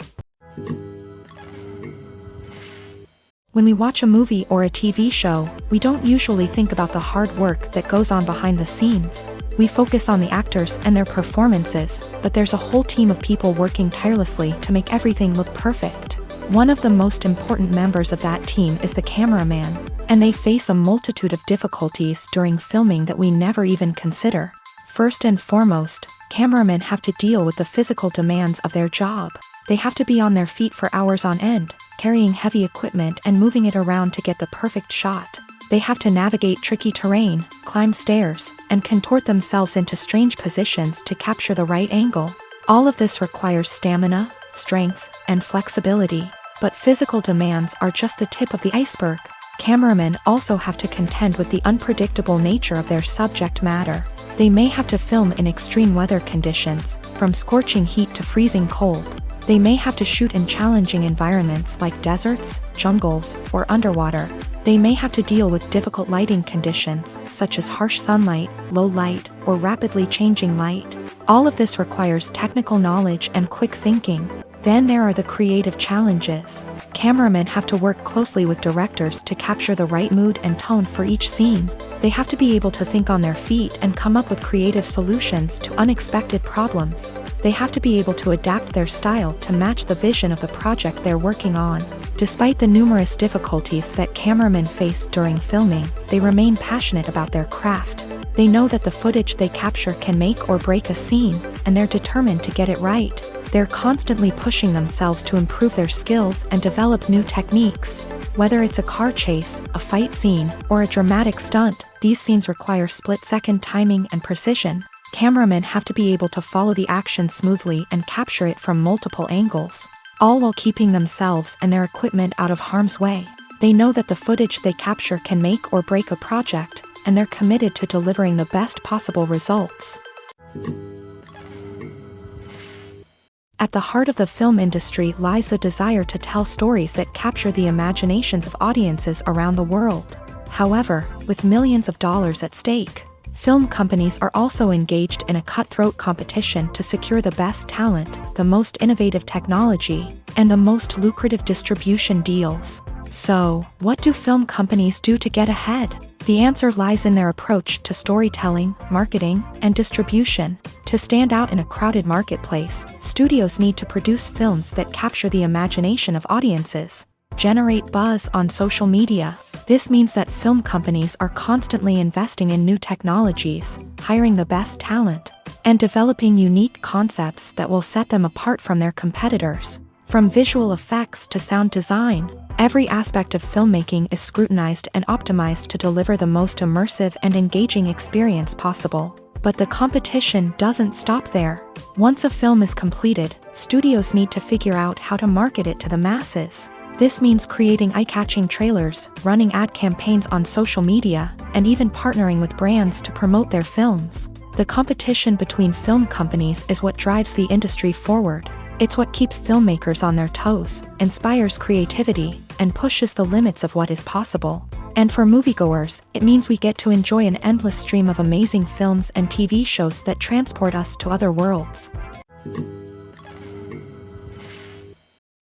When we watch a movie or a TV show, we don't usually think about the hard work that goes on behind the scenes. We focus on the actors and their performances, but there's a whole team of people working tirelessly to make everything look perfect. One of the most important members of that team is the cameraman, and they face a multitude of difficulties during filming that we never even consider. First and foremost, cameramen have to deal with the physical demands of their job. They have to be on their feet for hours on end, carrying heavy equipment and moving it around to get the perfect shot. They have to navigate tricky terrain, climb stairs, and contort themselves into strange positions to capture the right angle. All of this requires stamina, strength, and flexibility. But physical demands are just the tip of the iceberg. Cameramen also have to contend with the unpredictable nature of their subject matter. They may have to film in extreme weather conditions, from scorching heat to freezing cold. They may have to shoot in challenging environments like deserts, jungles, or underwater. They may have to deal with difficult lighting conditions, such as harsh sunlight, low light, or rapidly changing light. All of this requires technical knowledge and quick thinking. Then there are the creative challenges. Cameramen have to work closely with directors to capture the right mood and tone for each scene. They have to be able to think on their feet and come up with creative solutions to unexpected problems. They have to be able to adapt their style to match the vision of the project they're working on. Despite the numerous difficulties that cameramen face during filming, they remain passionate about their craft. They know that the footage they capture can make or break a scene, and they're determined to get it right. They're constantly pushing themselves to improve their skills and develop new techniques. Whether it's a car chase, a fight scene, or a dramatic stunt, these scenes require split-second timing and precision. Cameramen have to be able to follow the action smoothly and capture it from multiple angles, all while keeping themselves and their equipment out of harm's way. They know that the footage they capture can make or break a project, and they're committed to delivering the best possible results. At the heart of the film industry lies the desire to tell stories that capture the imaginations of audiences around the world. However, with millions of dollars at stake, film companies are also engaged in a cutthroat competition to secure the best talent, the most innovative technology, and the most lucrative distribution deals. So, what do film companies do to get ahead? The answer lies in their approach to storytelling, marketing, and distribution. To stand out in a crowded marketplace, studios need to produce films that capture the imagination of audiences, generate buzz on social media. This means that film companies are constantly investing in new technologies, hiring the best talent, and developing unique concepts that will set them apart from their competitors. From visual effects to sound design, every aspect of filmmaking is scrutinized and optimized to deliver the most immersive and engaging experience possible. But the competition doesn't stop there. Once a film is completed, studios need to figure out how to market it to the masses. This means creating eye-catching trailers, running ad campaigns on social media, and even partnering with brands to promote their films. The competition between film companies is what drives the industry forward. It's what keeps filmmakers on their toes, inspires creativity, and pushes the limits of what is possible. And for moviegoers, it means we get to enjoy an endless stream of amazing films and TV shows that transport us to other worlds.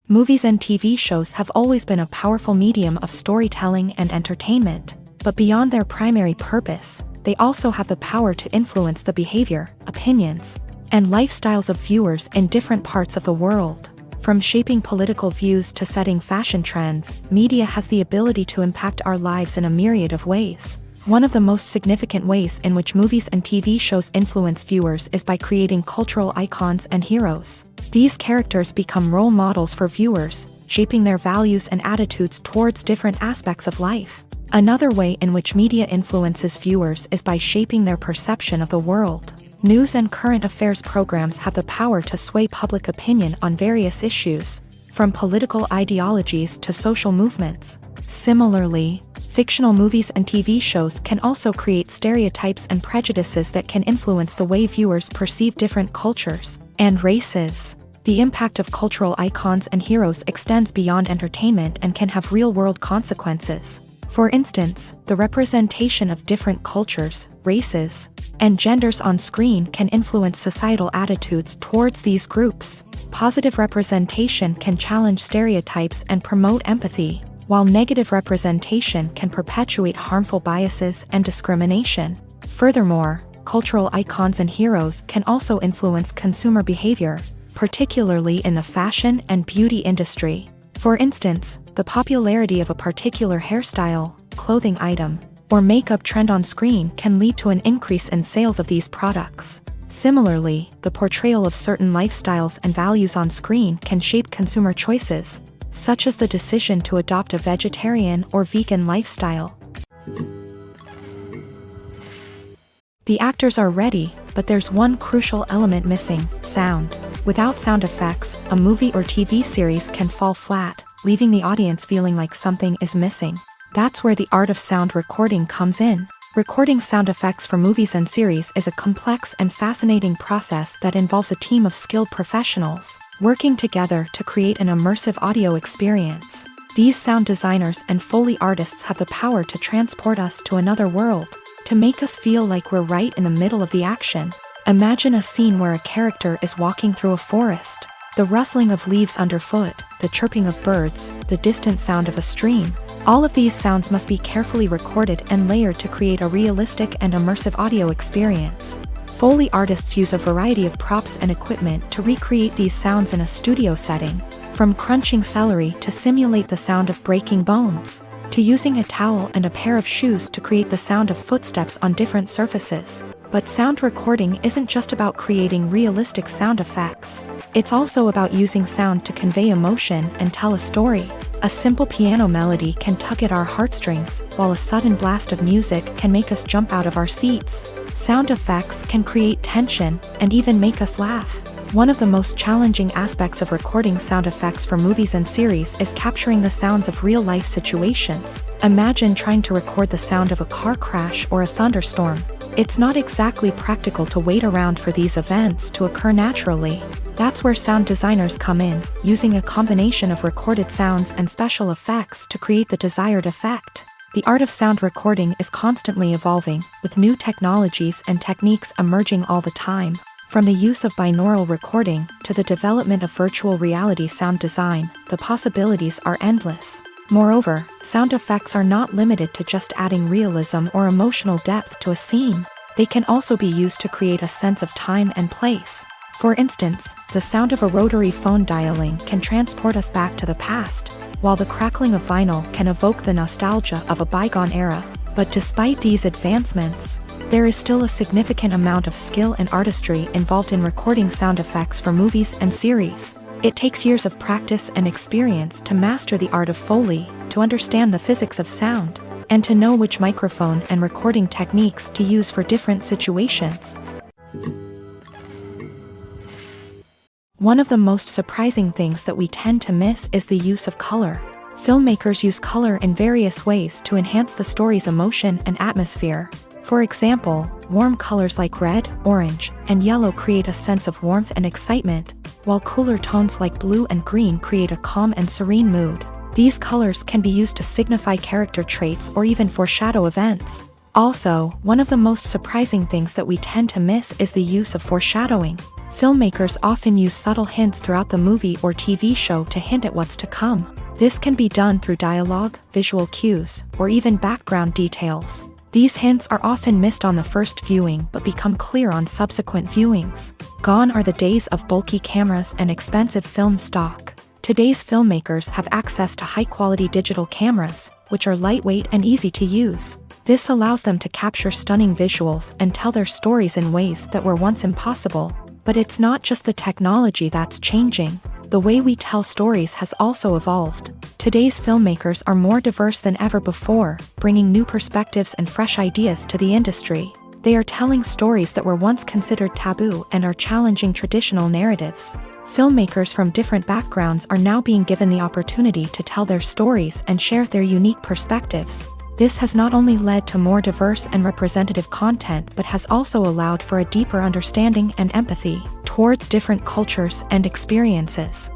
Movies and TV shows have always been a powerful medium of storytelling and entertainment, but beyond their primary purpose, they also have the power to influence the behavior, opinions, and lifestyles of viewers in different parts of the world. From shaping political views to setting fashion trends, media has the ability to impact our lives in a myriad of ways. One of the most significant ways in which movies and TV shows influence viewers is by creating cultural icons and heroes. These characters become role models for viewers, shaping their values and attitudes towards different aspects of life. Another way in which media influences viewers is by shaping their perception of the world. News and current affairs programs have the power to sway public opinion on various issues, from political ideologies to social movements. Similarly, fictional movies and TV shows can also create stereotypes and prejudices that can influence the way viewers perceive different cultures and races. The impact of cultural icons and heroes extends beyond entertainment and can have real-world consequences. For instance, the representation of different cultures, races, and genders on screen can influence societal attitudes towards these groups. Positive representation can challenge stereotypes and promote empathy, while negative representation can perpetuate harmful biases and discrimination. Furthermore, cultural icons and heroes can also influence consumer behavior, particularly in the fashion and beauty industry. For instance, the popularity of a particular hairstyle, clothing item, or makeup trend on screen can lead to an increase in sales of these products. Similarly, the portrayal of certain lifestyles and values on screen can shape consumer choices, such as the decision to adopt a vegetarian or vegan lifestyle. The actors are ready, but there's one crucial element missing: sound. Without sound effects, a movie or TV series can fall flat, leaving the audience feeling like something is missing. That's where the art of sound recording comes in. Recording sound effects for movies and series is a complex and fascinating process that involves a team of skilled professionals working together to create an immersive audio experience. These sound designers and Foley artists have the power to transport us to another world, to make us feel like we're right in the middle of the action. Imagine a scene where a character is walking through a forest. The rustling of leaves underfoot, the chirping of birds, the distant sound of a stream. All of these sounds must be carefully recorded and layered to create a realistic and immersive audio experience. Foley artists use a variety of props and equipment to recreate these sounds in a studio setting, from crunching celery to simulate the sound of breaking bones, to using a towel and a pair of shoes to create the sound of footsteps on different surfaces. But sound recording isn't just about creating realistic sound effects. It's also about using sound to convey emotion and tell a story. A simple piano melody can tug at our heartstrings, while a sudden blast of music can make us jump out of our seats. Sound effects can create tension and even make us laugh. One of the most challenging aspects of recording sound effects for movies and series is capturing the sounds of real-life situations. Imagine trying to record the sound of a car crash or a thunderstorm. It's not exactly practical to wait around for these events to occur naturally. That's where sound designers come in, using a combination of recorded sounds and special effects to create the desired effect. The art of sound recording is constantly evolving, with new technologies and techniques emerging all the time. From the use of binaural recording to the development of virtual reality sound design, the possibilities are endless. Moreover, sound effects are not limited to just adding realism or emotional depth to a scene. They can also be used to create a sense of time and place. For instance, the sound of a rotary phone dialing can transport us back to the past, while the crackling of vinyl can evoke the nostalgia of a bygone era. But despite these advancements, there is still a significant amount of skill and artistry involved in recording sound effects for movies and series. It takes years of practice and experience to master the art of Foley, to understand the physics of sound, and to know which microphone and recording techniques to use for different situations. One of the most surprising things that we tend to miss is the use of color. Filmmakers use color in various ways to enhance the story's emotion and atmosphere. For example, warm colors like red, orange, and yellow create a sense of warmth and excitement, while cooler tones like blue and green create a calm and serene mood. These colors can be used to signify character traits or even foreshadow events. Also, one of the most surprising things that we tend to miss is the use of foreshadowing. Filmmakers often use subtle hints throughout the movie or TV show to hint at what's to come. This can be done through dialogue, visual cues, or even background details. These hints are often missed on the first viewing but become clear on subsequent viewings. Gone are the days of bulky cameras and expensive film stock. Today's filmmakers have access to high-quality digital cameras, which are lightweight and easy to use. This allows them to capture stunning visuals and tell their stories in ways that were once impossible. But it's not just the technology that's changing. the way we tell stories has also evolved. Today's filmmakers are more diverse than ever before, bringing new perspectives and fresh ideas to the industry. They are telling stories that were once considered taboo and are challenging traditional narratives. Filmmakers from different backgrounds are now being given the opportunity to tell their stories and share their unique perspectives. This has not only led to more diverse and representative content but has also allowed for a deeper understanding and empathy towards different cultures and experiences.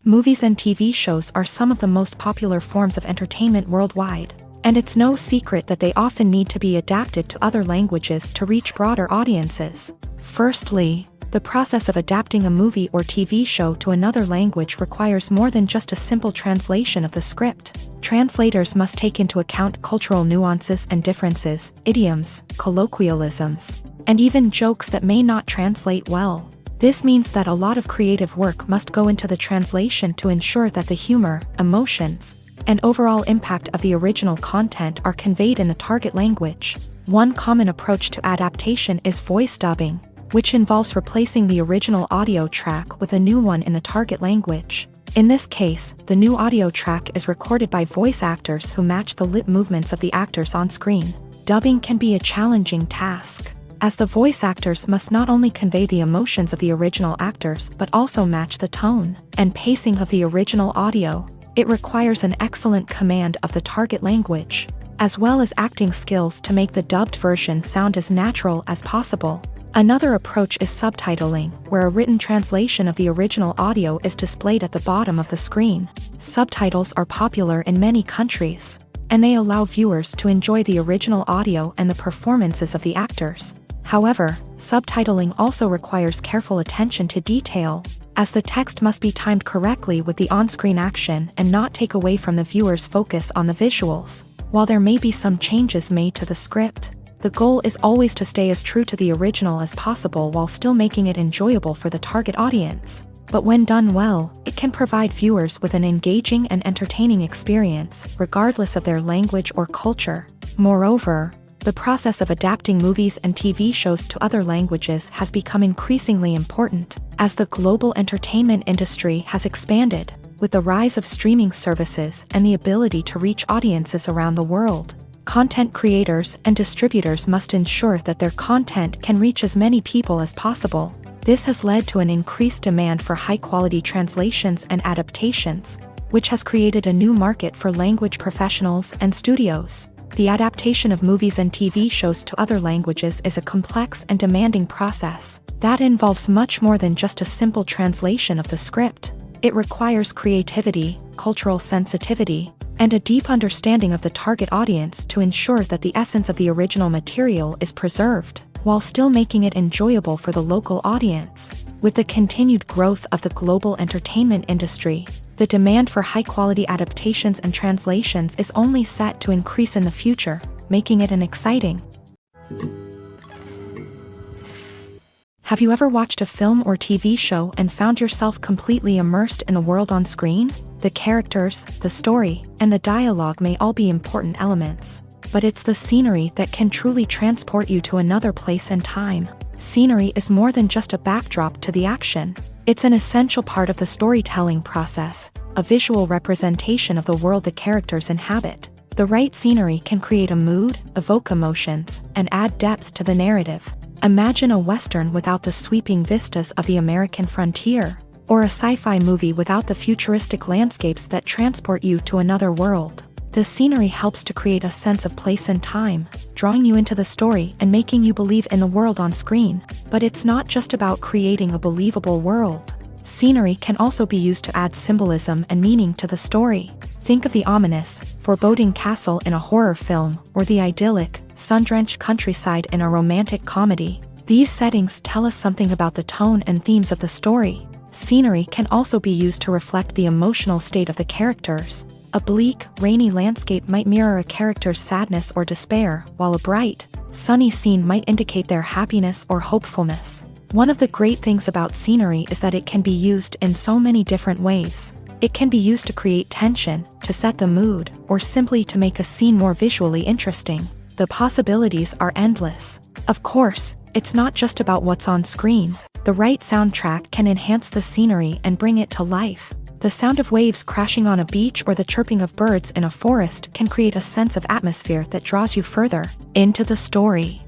Movies and TV shows are some of the most popular forms of entertainment worldwide, and it's no secret that they often need to be adapted to other languages to reach broader audiences. Firstly, the process of adapting a movie or TV show to another language requires more than just a simple translation of the script. Translators must take into account cultural nuances and differences, idioms, colloquialisms, and even jokes that may not translate well. This means that a lot of creative work must go into the translation to ensure that the humor, emotions, and overall impact of the original content are conveyed in the target language. One common approach to adaptation is voice dubbing, which involves replacing the original audio track with a new one in the target language. In this case, the new audio track is recorded by voice actors who match the lip movements of the actors on screen. Dubbing can be a challenging task, as the voice actors must not only convey the emotions of the original actors but also match the tone and pacing of the original audio. It requires an excellent command of the target language, as well as acting skills to make the dubbed version sound as natural as possible. Another approach is subtitling, where a written translation of the original audio is displayed at the bottom of the screen. Subtitles are popular in many countries, and they allow viewers to enjoy the original audio and the performances of the actors. However, subtitling also requires careful attention to detail, as the text must be timed correctly with the on-screen action and not take away from the viewer's focus on the visuals. While there may be some changes made to the script, the goal is always to stay as true to the original as possible while still making it enjoyable for the target audience. But when done well, it can provide viewers with an engaging and entertaining experience, regardless of their language or culture. Moreover, the process of adapting movies and TV shows to other languages has become increasingly important, as the global entertainment industry has expanded, with the rise of streaming services and the ability to reach audiences around the world. Content creators and distributors must ensure that their content can reach as many people as possible. This has led to an increased demand for high-quality translations and adaptations, which has created a new market for language professionals and studios. The adaptation of movies and TV shows to other languages is a complex and demanding process that involves much more than just a simple translation of the script. It requires creativity, cultural sensitivity, and a deep understanding of the target audience to ensure that the essence of the original material is preserved, while still making it enjoyable for the local audience. With the continued growth of the global entertainment industry, the demand for high-quality adaptations and translations is only set to increase in the future, making it an exciting. Have you ever watched a film or TV show and found yourself completely immersed in the world on screen? The characters, the story, and the dialogue may all be important elements, but it's the scenery that can truly transport you to another place and time. Scenery is more than just a backdrop to the action. It's an essential part of the storytelling process, a visual representation of the world the characters inhabit. The right scenery can create a mood, evoke emotions, and add depth to the narrative. Imagine a Western without the sweeping vistas of the American frontier, or a sci-fi movie without the futuristic landscapes that transport you to another world. The scenery helps to create a sense of place and time, drawing you into the story and making you believe in the world on screen. But it's not just about creating a believable world. Scenery can also be used to add symbolism and meaning to the story. Think of the ominous, foreboding castle in a horror film, or the idyllic, sun-drenched countryside in a romantic comedy. These settings tell us something about the tone and themes of the story. Scenery can also be used to reflect the emotional state of the characters. A bleak, rainy landscape might mirror a character's sadness or despair, while a bright, sunny scene might indicate their happiness or hopefulness. One of the great things about scenery is that it can be used in so many different ways. It can be used to create tension, to set the mood, or simply to make a scene more visually interesting. The possibilities are endless. Of course, it's not just about what's on screen. The right soundtrack can enhance the scenery and bring it to life. The sound of waves crashing on a beach or the chirping of birds in a forest can create a sense of atmosphere that draws you further into the story.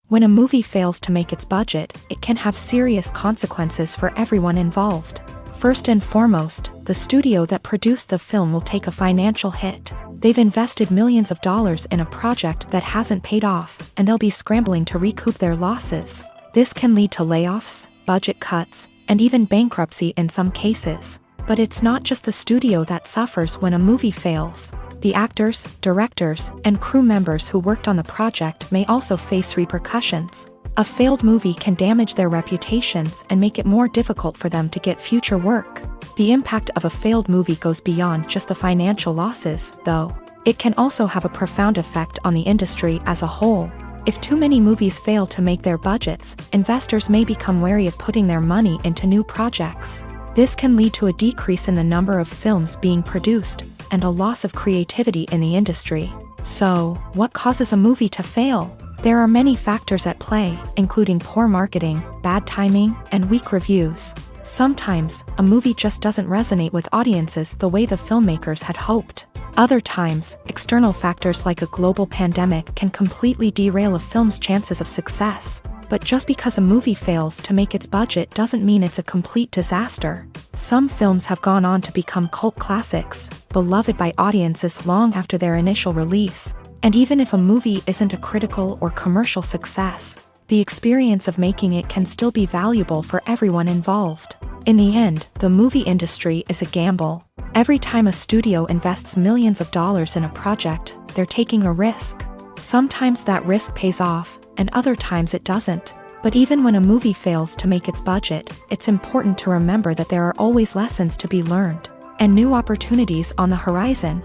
When a movie fails to make its budget, it can have serious consequences for everyone involved. First and foremost, the studio that produced the film will take a financial hit. They've invested millions of dollars in a project that hasn't paid off, and they'll be scrambling to recoup their losses. This can lead to layoffs, budget cuts, and even bankruptcy in some cases. But it's not just the studio that suffers when a movie fails. The actors, directors, and crew members who worked on the project may also face repercussions. A failed movie can damage their reputations and make it more difficult for them to get future work. The impact of a failed movie goes beyond just the financial losses, though. It can also have a profound effect on the industry as a whole. If too many movies fail to make their budgets, investors may become wary of putting their money into new projects. This can lead to a decrease in the number of films being produced, and a loss of creativity in the industry. So, what causes a movie to fail? There are many factors at play, including poor marketing, bad timing, and weak reviews. Sometimes, a movie just doesn't resonate with audiences the way the filmmakers had hoped. Other times, external factors like a global pandemic can completely derail a film's chances of success. But just because a movie fails to make its budget doesn't mean it's a complete disaster. Some films have gone on to become cult classics, beloved by audiences long after their initial release. And even if a movie isn't a critical or commercial success, the experience of making it can still be valuable for everyone involved. In the end, the movie industry is a gamble. Every time a studio invests millions of dollars in a project, they're taking a risk. Sometimes that risk pays off, and other times it doesn't. But even when a movie fails to make its budget, it's important to remember that there are always lessons to be learned, and new opportunities on the horizon.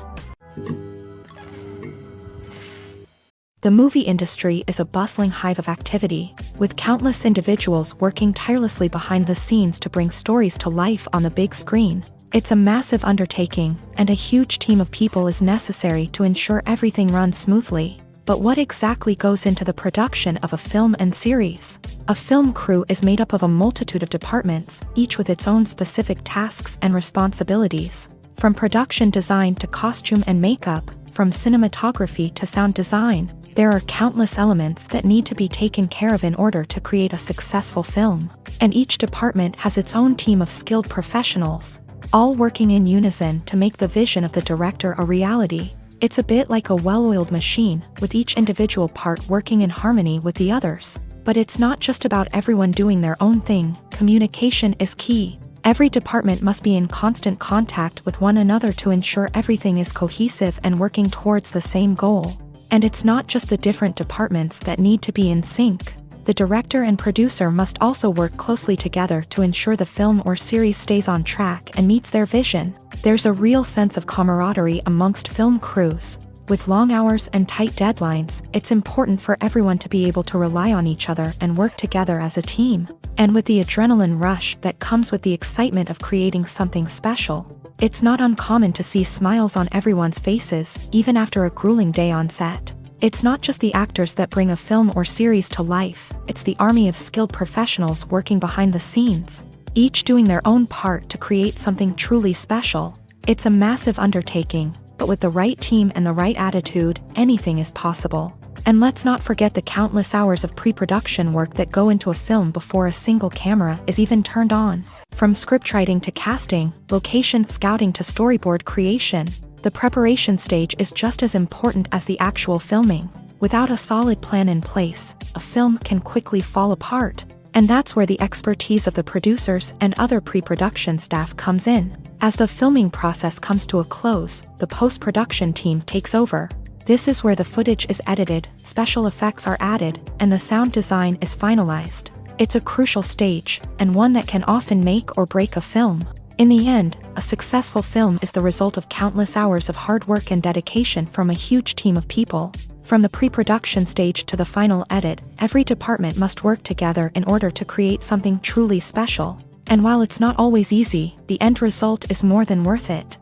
The movie industry is a bustling hive of activity, with countless individuals working tirelessly behind the scenes to bring stories to life on the big screen. It's a massive undertaking, and a huge team of people is necessary to ensure everything runs smoothly. But what exactly goes into the production of a film and series? A film crew is made up of a multitude of departments, each with its own specific tasks and responsibilities. From production design to costume and makeup, from cinematography to sound design, there are countless elements that need to be taken care of in order to create a successful film. And each department has its own team of skilled professionals, all working in unison to make the vision of the director a reality. It's a bit like a well-oiled machine, with each individual part working in harmony with the others. But it's not just about everyone doing their own thing. Communication is key. Every department must be in constant contact with one another to ensure everything is cohesive and working towards the same goal. And it's not just the different departments that need to be in sync. The director and producer must also work closely together to ensure the film or series stays on track and meets their vision. There's a real sense of camaraderie amongst film crews. With long hours and tight deadlines, it's important for everyone to be able to rely on each other and work together as a team. And with the adrenaline rush that comes with the excitement of creating something special, it's not uncommon to see smiles on everyone's faces, even after a grueling day on set. It's not just the actors that bring a film or series to life, it's the army of skilled professionals working behind the scenes, each doing their own part to create something truly special. It's a massive undertaking, but with the right team and the right attitude, anything is possible. And let's not forget the countless hours of pre-production work that go into a film before a single camera is even turned on. From scriptwriting to casting, location scouting to storyboard creation, the preparation stage is just as important as the actual filming. Without a solid plan in place, a film can quickly fall apart. And that's where the expertise of the producers and other pre-production staff comes in. As the filming process comes to a close, the post-production team takes over. This is where the footage is edited, special effects are added, and the sound design is finalized. It's a crucial stage, and one that can often make or break a film. In the end, a successful film is the result of countless hours of hard work and dedication from a huge team of people. From the pre-production stage to the final edit, every department must work together in order to create something truly special. And while it's not always easy, the end result is more than worth it.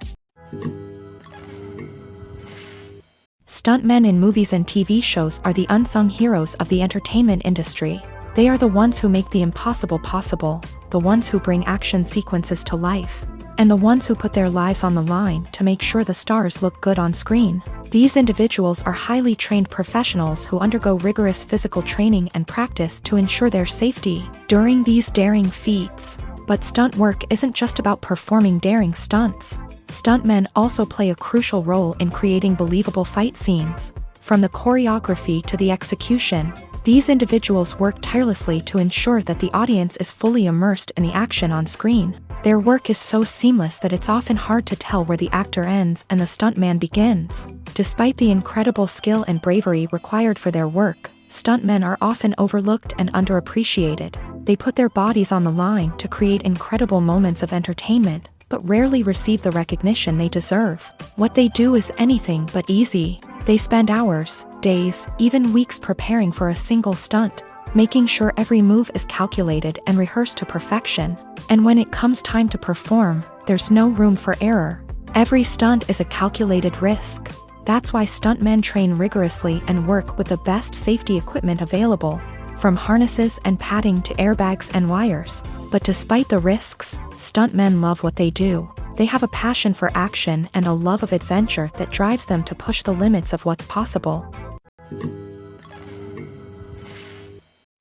Stuntmen in movies and TV shows are the unsung heroes of the entertainment industry. They are the ones who make the impossible possible, the ones who bring action sequences to life, and the ones who put their lives on the line to make sure the stars look good on screen. These individuals are highly trained professionals who undergo rigorous physical training and practice to ensure their safety during these daring feats. But stunt work isn't just about performing daring stunts. Stuntmen also play a crucial role in creating believable fight scenes. From the choreography to the execution, these individuals work tirelessly to ensure that the audience is fully immersed in the action on screen. Their work is so seamless that it's often hard to tell where the actor ends and the stuntman begins. Despite the incredible skill and bravery required for their work, stuntmen are often overlooked and underappreciated. They put their bodies on the line to create incredible moments of entertainment, but rarely receive the recognition they deserve. What they do is anything but easy. They spend hours, days, even weeks preparing for a single stunt, making sure every move is calculated and rehearsed to perfection. And when it comes time to perform, there's no room for error. Every stunt is a calculated risk. That's why stuntmen train rigorously and work with the best safety equipment available, from harnesses and padding to airbags and wires. But despite the risks, stuntmen love what they do. They have a passion for action and a love of adventure that drives them to push the limits of what's possible.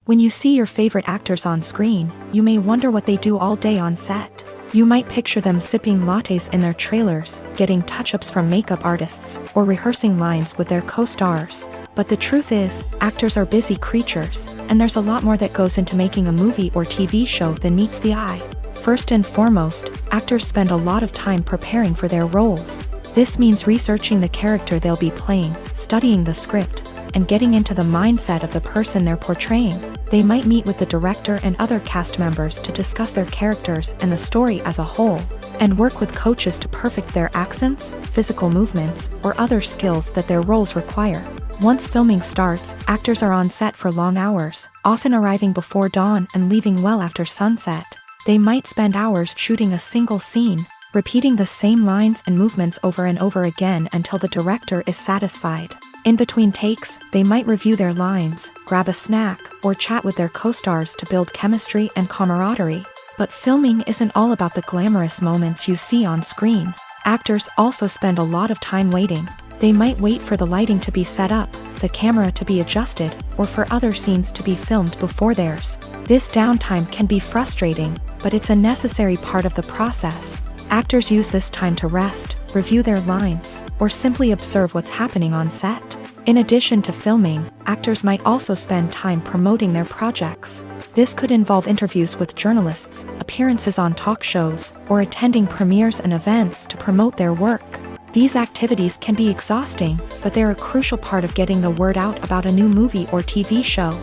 When you see your favorite actors on screen, you may wonder what they do all day on set. You might picture them sipping lattes in their trailers, getting touch-ups from makeup artists, or rehearsing lines with their co-stars. But the truth is, actors are busy creatures, and there's a lot more that goes into making a movie or TV show than meets the eye. First and foremost, actors spend a lot of time preparing for their roles. This means researching the character they'll be playing, studying the script, and getting into the mindset of the person they're portraying. They might meet with the director and other cast members to discuss their characters and the story as a whole, and work with coaches to perfect their accents, physical movements, or other skills that their roles require. Once filming starts, actors are on set for long hours, often arriving before dawn and leaving well after sunset. They might spend hours shooting a single scene, repeating the same lines and movements over and over again until the director is satisfied. In between takes, they might review their lines, grab a snack, or chat with their co-stars to build chemistry and camaraderie. But filming isn't all about the glamorous moments you see on screen. Actors also spend a lot of time waiting. They might wait for the lighting to be set up, the camera to be adjusted, or for other scenes to be filmed before theirs. This downtime can be frustrating, but it's a necessary part of the process. Actors use this time to rest, review their lines, or simply observe what's happening on set. In addition to filming, actors might also spend time promoting their projects. This could involve interviews with journalists, appearances on talk shows, or attending premieres and events to promote their work. These activities can be exhausting, but they're a crucial part of getting the word out about a new movie or TV show.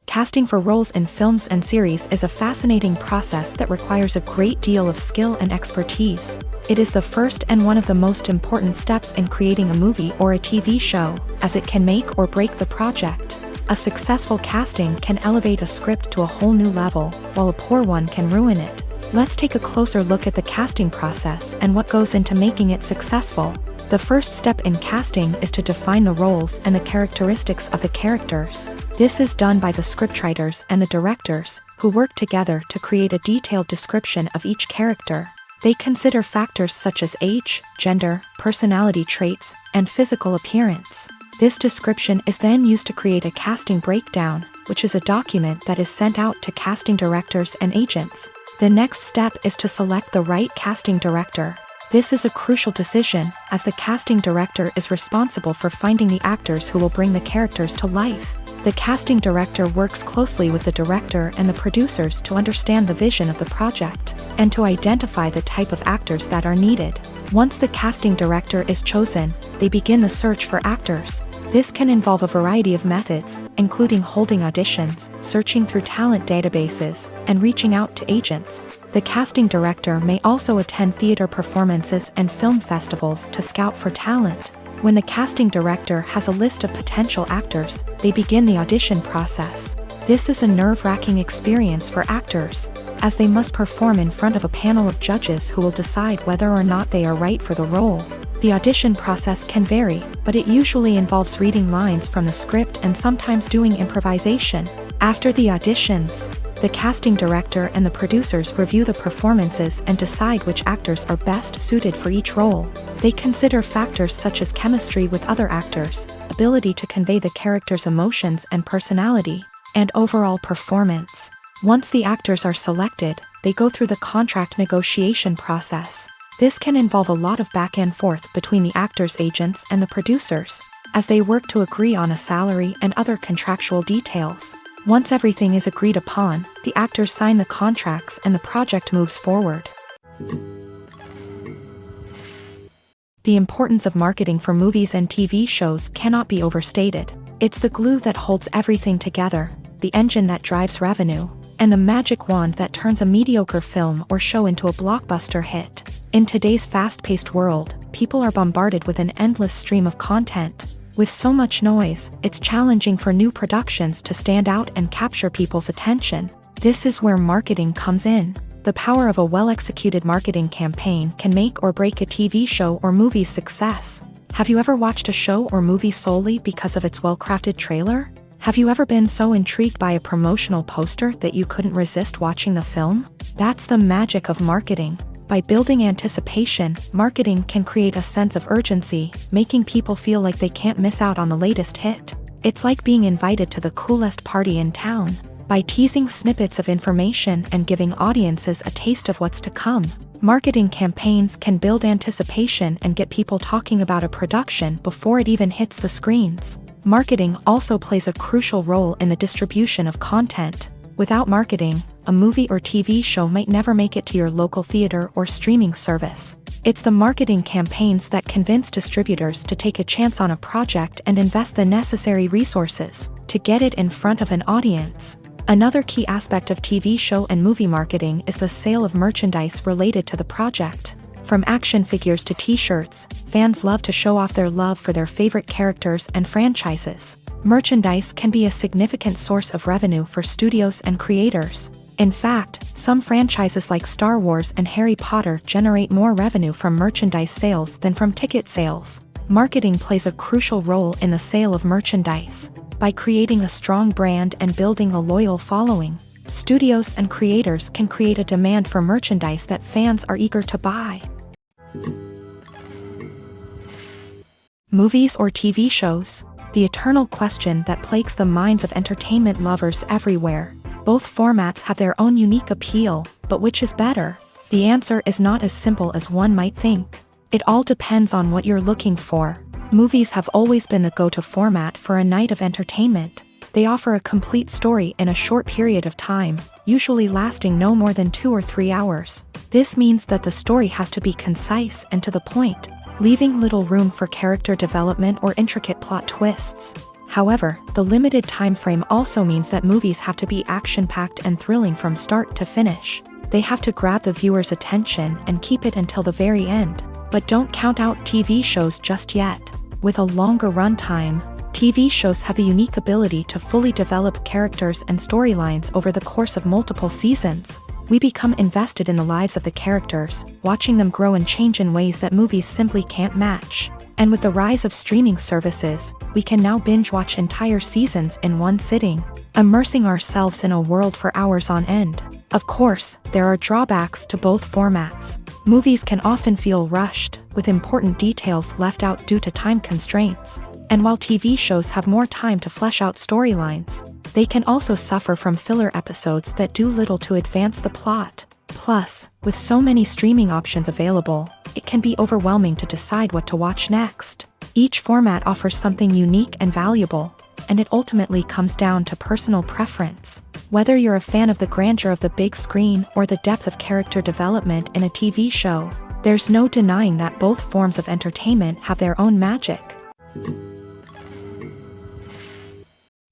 Casting for roles in films and series is a fascinating process that requires a great deal of skill and expertise. It is the first and one of the most important steps in creating a movie or a TV show, as it can make or break the project. A successful casting can elevate a script to a whole new level, while a poor one can ruin it. Let's take a closer look at the casting process and what goes into making it successful. The first step in casting is to define the roles and the characteristics of the characters. This is done by the scriptwriters and the directors, who work together to create a detailed description of each character. They consider factors such as age, gender, personality traits, and physical appearance. This description is then used to create a casting breakdown, which is a document that is sent out to casting directors and agents. The next step is to select the right casting director. This is a crucial decision, as the casting director is responsible for finding the actors who will bring the characters to life. The casting director works closely with the director and the producers to understand the vision of the project, and to identify the type of actors that are needed. Once the casting director is chosen, they begin the search for actors. This can involve a variety of methods, including holding auditions, searching through talent databases, and reaching out to agents. The casting director may also attend theater performances and film festivals to scout for talent. When the casting director has a list of potential actors, they begin the audition process. This is a nerve-wracking experience for actors, as they must perform in front of a panel of judges who will decide whether or not they are right for the role. The audition process can vary, but it usually involves reading lines from the script and sometimes doing improvisation. After the auditions, the casting director and the producers review the performances and decide which actors are best suited for each role. They consider factors such as chemistry with other actors, ability to convey the character's emotions and personality, and overall performance. Once the actors are selected, they go through the contract negotiation process. This can involve a lot of back and forth between the actors' agents and the producers, as they work to agree on a salary and other contractual details. Once everything is agreed upon, the actors sign the contracts and the project moves forward. The importance of marketing for movies and TV shows cannot be overstated. It's the glue that holds everything together, the engine that drives revenue, and the magic wand that turns a mediocre film or show into a blockbuster hit. In today's fast-paced world, people are bombarded with an endless stream of content. With so much noise, it's challenging for new productions to stand out and capture people's attention. This is where marketing comes in. The power of a well-executed marketing campaign can make or break a TV show or movie's success. Have you ever watched a show or movie solely because of its well-crafted trailer? Have you ever been so intrigued by a promotional poster that you couldn't resist watching the film? That's the magic of marketing. By building anticipation, marketing can create a sense of urgency, making people feel like they can't miss out on the latest hit. It's like being invited to the coolest party in town. By teasing snippets of information and giving audiences a taste of what's to come, marketing campaigns can build anticipation and get people talking about a production before it even hits the screens. Marketing also plays a crucial role in the distribution of content. Without marketing, a movie or TV show might never make it to your local theater or streaming service. It's the marketing campaigns that convince distributors to take a chance on a project and invest the necessary resources to get it in front of an audience. Another key aspect of TV show and movie marketing is the sale of merchandise related to the project. From action figures to t-shirts, fans love to show off their love for their favorite characters and franchises. Merchandise can be a significant source of revenue for studios and creators. In fact, some franchises like Star Wars and Harry Potter generate more revenue from merchandise sales than from ticket sales. Marketing plays a crucial role in the sale of merchandise. By creating a strong brand and building a loyal following, studios and creators can create a demand for merchandise that fans are eager to buy. Movies or TV shows? The eternal question that plagues the minds of entertainment lovers everywhere. Both formats have their own unique appeal, but which is better? The answer is not as simple as one might think. It all depends on what you're looking for. Movies have always been the go-to format for a night of entertainment. They offer a complete story in a short period of time, usually lasting no more than 2 or 3 hours. This means that the story has to be concise and to the point, leaving little room for character development or intricate plot twists. However, the limited time frame also means that movies have to be action-packed and thrilling from start to finish. They have to grab the viewer's attention and keep it until the very end. But don't count out TV shows just yet. With a longer runtime, TV shows have the unique ability to fully develop characters and storylines over the course of multiple seasons. We become invested in the lives of the characters, watching them grow and change in ways that movies simply can't match. And with the rise of streaming services, we can now binge-watch entire seasons in one sitting, immersing ourselves in a world for hours on end. Of course, there are drawbacks to both formats. Movies can often feel rushed, with important details left out due to time constraints. And while TV shows have more time to flesh out storylines, they can also suffer from filler episodes that do little to advance the plot. Plus, with so many streaming options available, it can be overwhelming to decide what to watch next. Each format offers something unique and valuable, and it ultimately comes down to personal preference. Whether you're a fan of the grandeur of the big screen or the depth of character development in a TV show, there's no denying that both forms of entertainment have their own magic.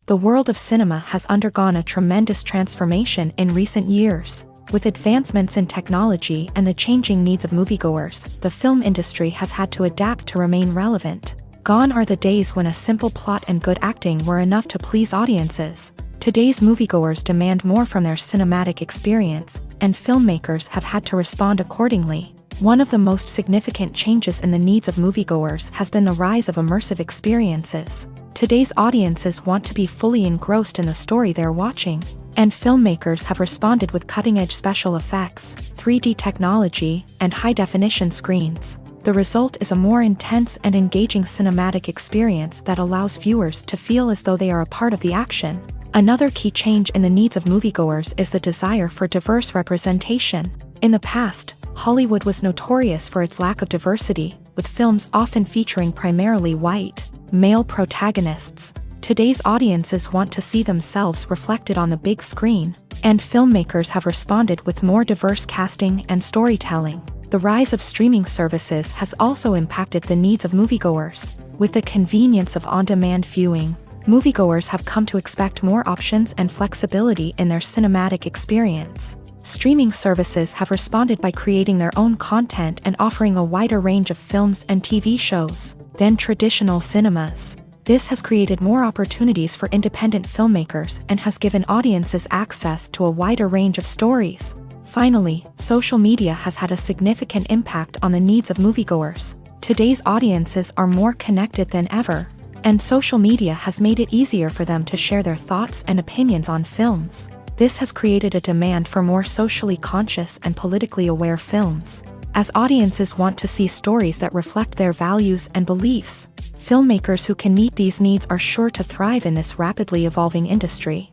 The world of cinema has undergone a tremendous transformation in recent years. With advancements in technology and the changing needs of moviegoers, the film industry has had to adapt to remain relevant. Gone are the days when a simple plot and good acting were enough to please audiences. Today's moviegoers demand more from their cinematic experience, and filmmakers have had to respond accordingly. One of the most significant changes in the needs of moviegoers has been the rise of immersive experiences. Today's audiences want to be fully engrossed in the story they're watching, and filmmakers have responded with cutting-edge special effects, 3D technology, and high-definition screens. The result is a more intense and engaging cinematic experience that allows viewers to feel as though they are a part of the action. Another key change in the needs of moviegoers is the desire for diverse representation. In the past, Hollywood was notorious for its lack of diversity, with films often featuring primarily white, male protagonists. Today's audiences want to see themselves reflected on the big screen, and filmmakers have responded with more diverse casting and storytelling. The rise of streaming services has also impacted the needs of moviegoers. With the convenience of on-demand viewing, moviegoers have come to expect more options and flexibility in their cinematic experience. Streaming services have responded by creating their own content and offering a wider range of films and TV shows than traditional cinemas. This has created more opportunities for independent filmmakers and has given audiences access to a wider range of stories. Finally, social media has had a significant impact on the needs of moviegoers. Today's audiences are more connected than ever, and social media has made it easier for them to share their thoughts and opinions on films. This has created a demand for more socially conscious and politically aware films. As audiences want to see stories that reflect their values and beliefs, filmmakers who can meet these needs are sure to thrive in this rapidly evolving industry.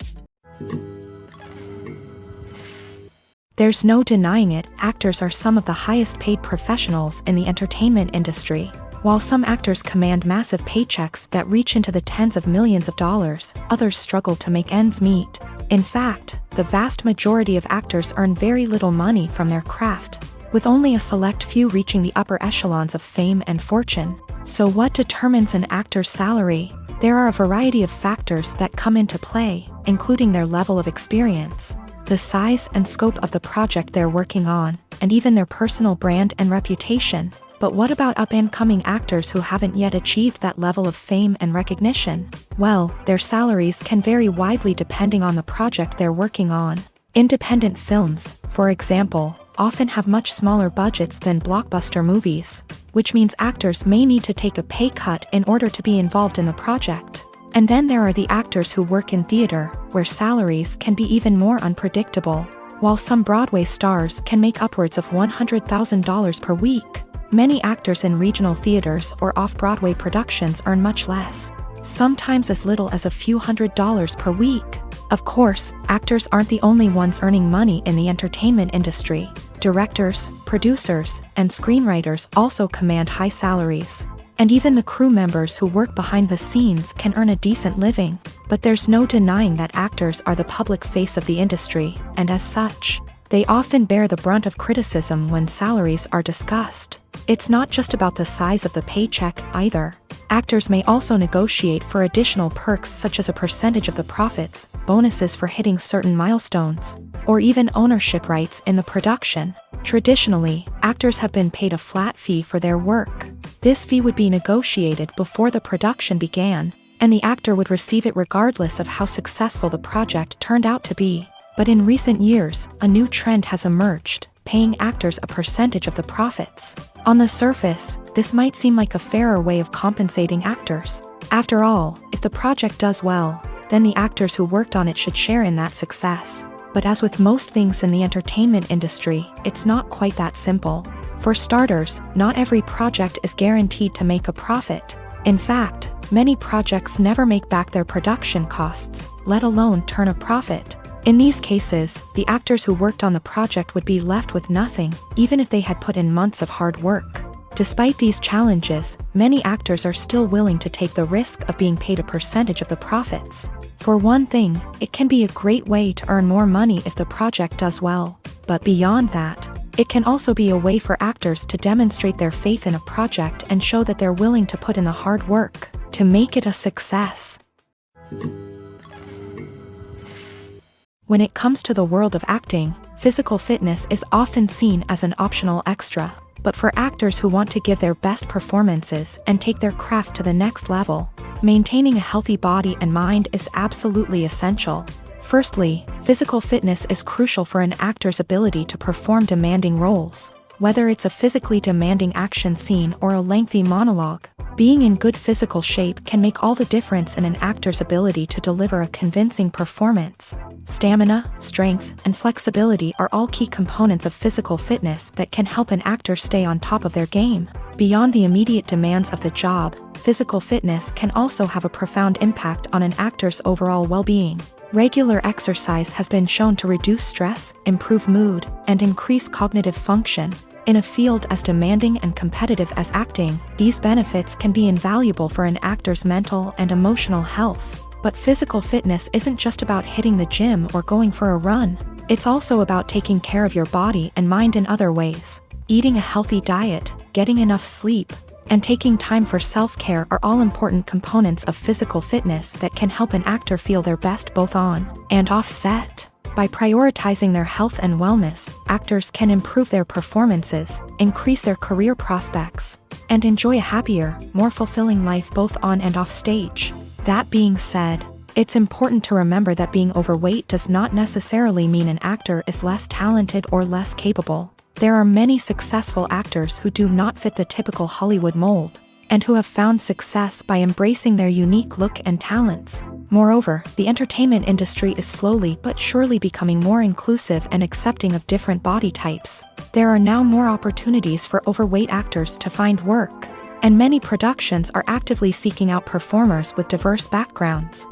There's no denying it, actors are some of the highest paid professionals in the entertainment industry. While some actors command massive paychecks that reach into the tens of millions of dollars, others struggle to make ends meet. In fact, the vast majority of actors earn very little money from their craft, with only a select few reaching the upper echelons of fame and fortune. So what determines an actor's salary? There are a variety of factors that come into play, including their level of experience, the size and scope of the project they're working on, and even their personal brand and reputation. But what about up-and-coming actors who haven't yet achieved that level of fame and recognition? Well, their salaries can vary widely depending on the project they're working on. Independent films, for example, often have much smaller budgets than blockbuster movies, which means actors may need to take a pay cut in order to be involved in the project. And then there are the actors who work in theater, where salaries can be even more unpredictable. While some Broadway stars can make upwards of $100,000 per week, many actors in regional theaters or off-Broadway productions earn much less, sometimes as little as a few $100s per week. Of course, actors aren't the only ones earning money in the entertainment industry. Directors, producers, and screenwriters also command high salaries. And even the crew members who work behind the scenes can earn a decent living. But there's no denying that actors are the public face of the industry, and as such, they often bear the brunt of criticism when salaries are discussed. It's not just about the size of the paycheck, either. Actors may also negotiate for additional perks such as a percentage of the profits, bonuses for hitting certain milestones, or even ownership rights in the production. Traditionally, actors have been paid a flat fee for their work. This fee would be negotiated before the production began, and the actor would receive it regardless of how successful the project turned out to be. But in recent years, a new trend has emerged, paying actors a percentage of the profits. On the surface, this might seem like a fairer way of compensating actors. After all, if the project does well, then the actors who worked on it should share in that success. But as with most things in the entertainment industry, it's not quite that simple. For starters, not every project is guaranteed to make a profit. In fact, many projects never make back their production costs, let alone turn a profit. In these cases, the actors who worked on the project would be left with nothing, even if they had put in months of hard work. Despite these challenges, many actors are still willing to take the risk of being paid a percentage of the profits. For one thing, it can be a great way to earn more money if the project does well. But beyond that, it can also be a way for actors to demonstrate their faith in a project and show that they're willing to put in the hard work to make it a success. When it comes to the world of acting, physical fitness is often seen as an optional extra. But for actors who want to give their best performances and take their craft to the next level, Maintaining a healthy body and mind is absolutely essential. Firstly, physical fitness is crucial for an actor's ability to perform demanding roles. Whether it's a physically demanding action scene or a lengthy monologue, being in good physical shape can make all the difference in an actor's ability to deliver a convincing performance. Stamina, strength, and flexibility are all key components of physical fitness that can help an actor stay on top of their game. Beyond the immediate demands of the job, physical fitness can also have a profound impact on an actor's overall well-being. Regular exercise has been shown to reduce stress, improve mood, and increase cognitive function. In a field as demanding and competitive as acting, these benefits can be invaluable for an actor's mental and emotional health. But physical fitness isn't just about hitting the gym or going for a run. It's also about taking care of your body and mind in other ways. Eating a healthy diet, getting enough sleep, and taking time for self-care are all important components of physical fitness that can help an actor feel their best both on and off set. By prioritizing their health and wellness, actors can improve their performances, increase their career prospects, and enjoy a happier, more fulfilling life both on and off stage. That being said, it's important to remember that being overweight does not necessarily mean an actor is less talented or less capable. There are many successful actors who do not fit the typical Hollywood mold, and who have found success by embracing their unique look and talents. Moreover, the entertainment industry is slowly but surely becoming more inclusive and accepting of different body types. There are now more opportunities for overweight actors to find work, and many productions are actively seeking out performers with diverse backgrounds.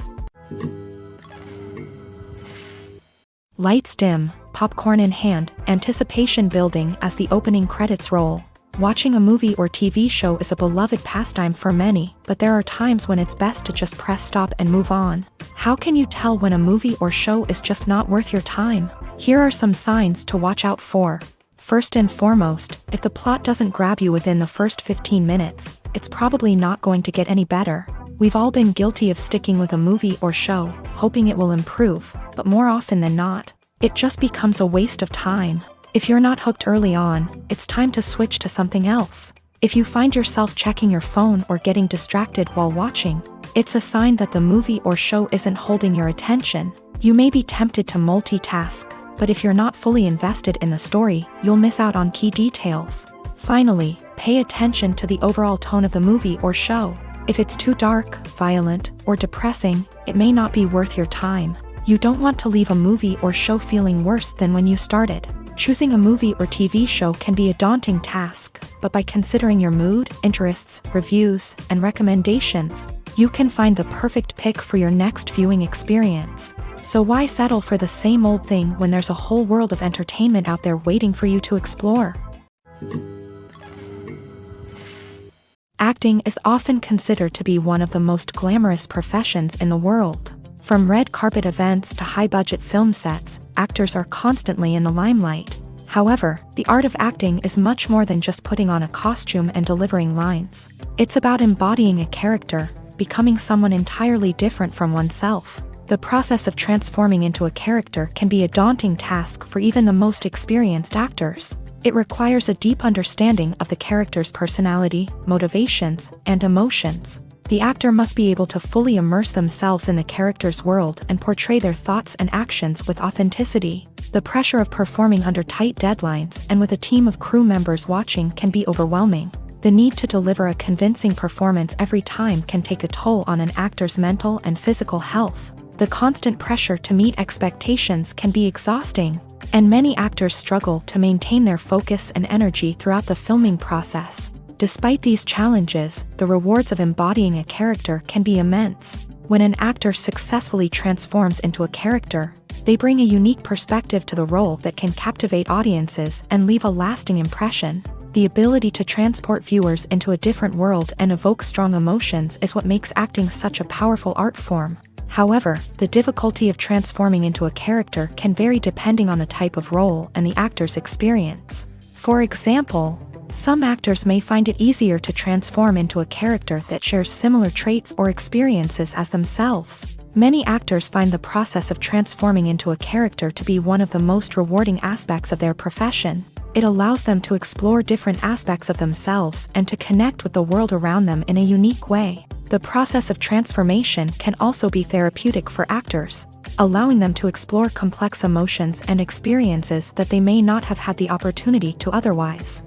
Lights dim, popcorn in hand, anticipation building as the opening credits roll. Watching a movie or TV show is a beloved pastime for many, but there are times when it's best to just press stop and move on. How can you tell when a movie or show is just not worth your time? Here are some signs to watch out for. First and foremost, if the plot doesn't grab you within the first 15 minutes, it's probably not going to get any better. We've all been guilty of sticking with a movie or show, hoping it will improve, but more often than not, it just becomes a waste of time. If you're not hooked early on, it's time to switch to something else. If you find yourself checking your phone or getting distracted while watching, it's a sign that the movie or show isn't holding your attention. You may be tempted to multitask, but if you're not fully invested in the story, you'll miss out on key details. Finally, pay attention to the overall tone of the movie or show. If it's too dark, violent, or depressing, it may not be worth your time. You don't want to leave a movie or show feeling worse than when you started. Choosing a movie or TV show can be a daunting task, but by considering your mood, interests, reviews, and recommendations, you can find the perfect pick for your next viewing experience. So why settle for the same old thing when there's a whole world of entertainment out there waiting for you to explore? Acting is often considered to be one of the most glamorous professions in the world. From red carpet events to high-budget film sets, actors are constantly in the limelight. However, the art of acting is much more than just putting on a costume and delivering lines. It's about embodying a character, becoming someone entirely different from oneself. The process of transforming into a character can be a daunting task for even the most experienced actors. It requires a deep understanding of the character's personality, motivations, and emotions. The actor must be able to fully immerse themselves in the character's world and portray their thoughts and actions with authenticity. The pressure of performing under tight deadlines and with a team of crew members watching can be overwhelming. The need to deliver a convincing performance every time can take a toll on an actor's mental and physical health. The constant pressure to meet expectations can be exhausting, and many actors struggle to maintain their focus and energy throughout the filming process. Despite these challenges, the rewards of embodying a character can be immense. When an actor successfully transforms into a character, they bring a unique perspective to the role that can captivate audiences and leave a lasting impression. The ability to transport viewers into a different world and evoke strong emotions is what makes acting such a powerful art form. However, the difficulty of transforming into a character can vary depending on the type of role and the actor's experience. For example, some actors may find it easier to transform into a character that shares similar traits or experiences as themselves. Many actors find the process of transforming into a character to be one of the most rewarding aspects of their profession. It allows them to explore different aspects of themselves and to connect with the world around them in a unique way. The process of transformation can also be therapeutic for actors, allowing them to explore complex emotions and experiences that they may not have had the opportunity to otherwise.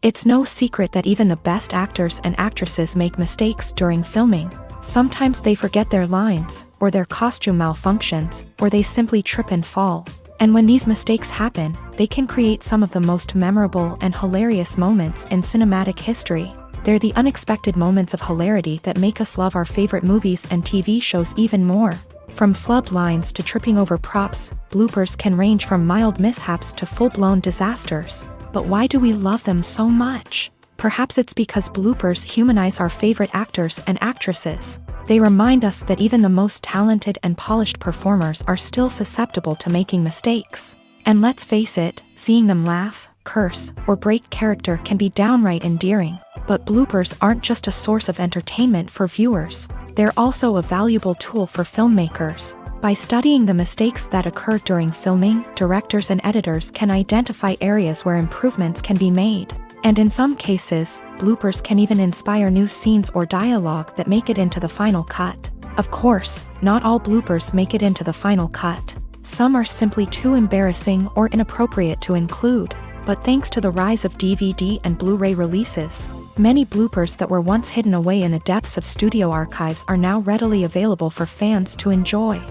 It's no secret that even the best actors and actresses make mistakes during filming. Sometimes they forget their lines, or their costume malfunctions, or they simply trip and fall. And when these mistakes happen, they can create some of the most memorable and hilarious moments in cinematic history. They're the unexpected moments of hilarity that make us love our favorite movies and TV shows even more. From flubbed lines to tripping over props, bloopers can range from mild mishaps to full-blown disasters. But why do we love them so much? Perhaps it's because bloopers humanize our favorite actors and actresses. They remind us that even the most talented and polished performers are still susceptible to making mistakes. And let's face it, seeing them laugh, curse, or break character can be downright endearing. But bloopers aren't just a source of entertainment for viewers. They're also a valuable tool for filmmakers. By studying the mistakes that occur during filming, directors and editors can identify areas where improvements can be made. And in some cases, bloopers can even inspire new scenes or dialogue that make it into the final cut. Of course, not all bloopers make it into the final cut. Some are simply too embarrassing or inappropriate to include. But thanks to the rise of DVD and Blu-ray releases, many bloopers that were once hidden away in the depths of studio archives are now readily available for fans to enjoy.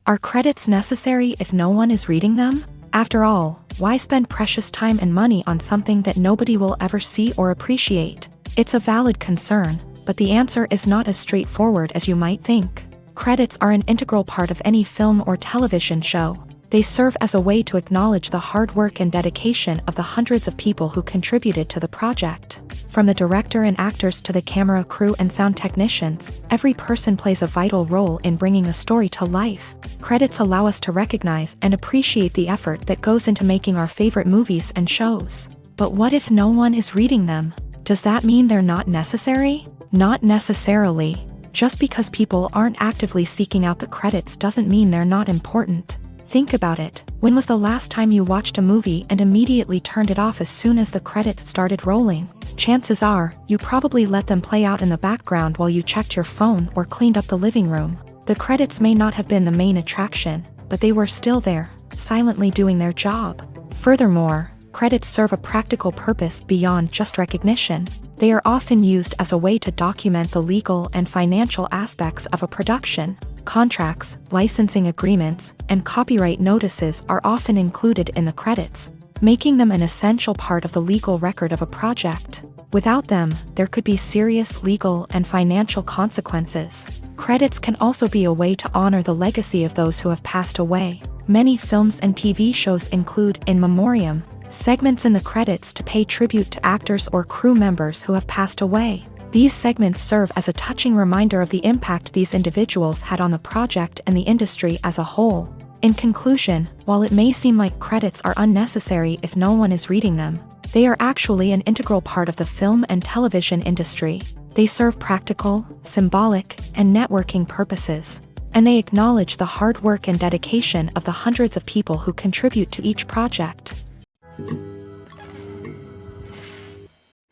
Are credits necessary if no one is reading them? After all, why spend precious time and money on something that nobody will ever see or appreciate? It's a valid concern, but the answer is not as straightforward as you might think. Credits are an integral part of any film or television show. They serve as a way to acknowledge the hard work and dedication of the hundreds of people who contributed to the project. From the director and actors to the camera crew and sound technicians, every person plays a vital role in bringing a story to life. Credits allow us to recognize and appreciate the effort that goes into making our favorite movies and shows. But what if no one is reading them? Does that mean they're not necessary? Not necessarily. Just because people aren't actively seeking out the credits doesn't mean they're not important. Think about it. When was the last time you watched a movie and immediately turned it off as soon as the credits started rolling? Chances are, you probably let them play out in the background while you checked your phone or cleaned up the living room. The credits may not have been the main attraction, but they were still there, silently doing their job. Furthermore, credits serve a practical purpose beyond just recognition. They are often used as a way to document the legal and financial aspects of a production. Contracts, licensing agreements, and copyright notices are often included in the credits, making them an essential part of the legal record of a project. Without them, there could be serious legal and financial consequences. Credits can also be a way to honor the legacy of those who have passed away. Many films and TV shows include in memoriam segments in the credits to pay tribute to actors or crew members who have passed away. These segments serve as a touching reminder of the impact these individuals had on the project and the industry as a whole. In conclusion, while it may seem like credits are unnecessary if no one is reading them, they are actually an integral part of the film and television industry. They serve practical, symbolic, and networking purposes, and they acknowledge the hard work and dedication of the hundreds of people who contribute to each project.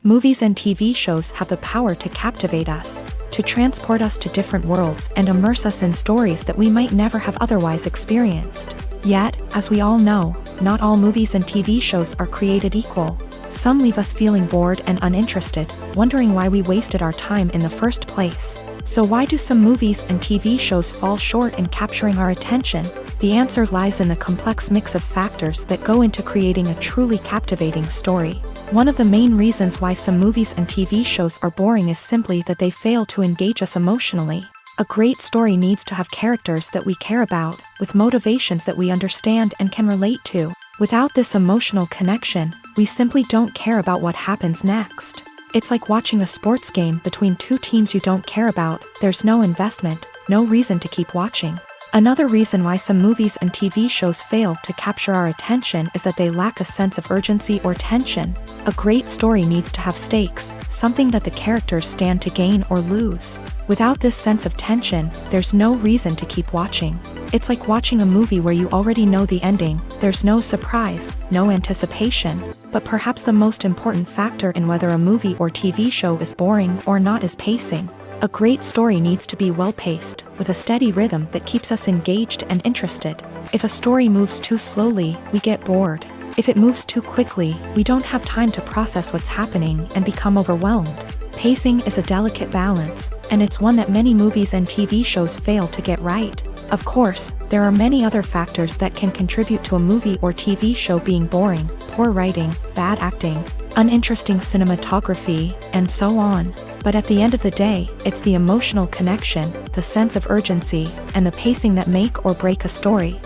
Movies and TV shows have the power to captivate us, to transport us to different worlds and immerse us in stories that we might never have otherwise experienced. Yet, as we all know, not all movies and TV shows are created equal. Some leave us feeling bored and uninterested, wondering why we wasted our time in the first place. So why do some movies and TV shows fall short in capturing our attention? The answer lies in the complex mix of factors that go into creating a truly captivating story. One of the main reasons why some movies and TV shows are boring is simply that they fail to engage us emotionally. A great story needs to have characters that we care about, with motivations that we understand and can relate to. Without this emotional connection, we simply don't care about what happens next. It's like watching a sports game between two teams you don't care about. There's no investment, no reason to keep watching. Another reason why some movies and TV shows fail to capture our attention is that they lack a sense of urgency or tension. A great story needs to have stakes, something that the characters stand to gain or lose. Without this sense of tension, there's no reason to keep watching. It's like watching a movie where you already know the ending, there's no surprise, no anticipation. But perhaps the most important factor in whether a movie or TV show is boring or not is pacing. A great story needs to be well-paced, with a steady rhythm that keeps us engaged and interested. If a story moves too slowly, we get bored. If it moves too quickly, we don't have time to process what's happening and become overwhelmed. Pacing is a delicate balance, and it's one that many movies and TV shows fail to get right. Of course, there are many other factors that can contribute to a movie or TV show being boring: poor writing, bad acting, uninteresting cinematography, and so on. But at the end of the day, it's the emotional connection, the sense of urgency, and the pacing that make or break a story.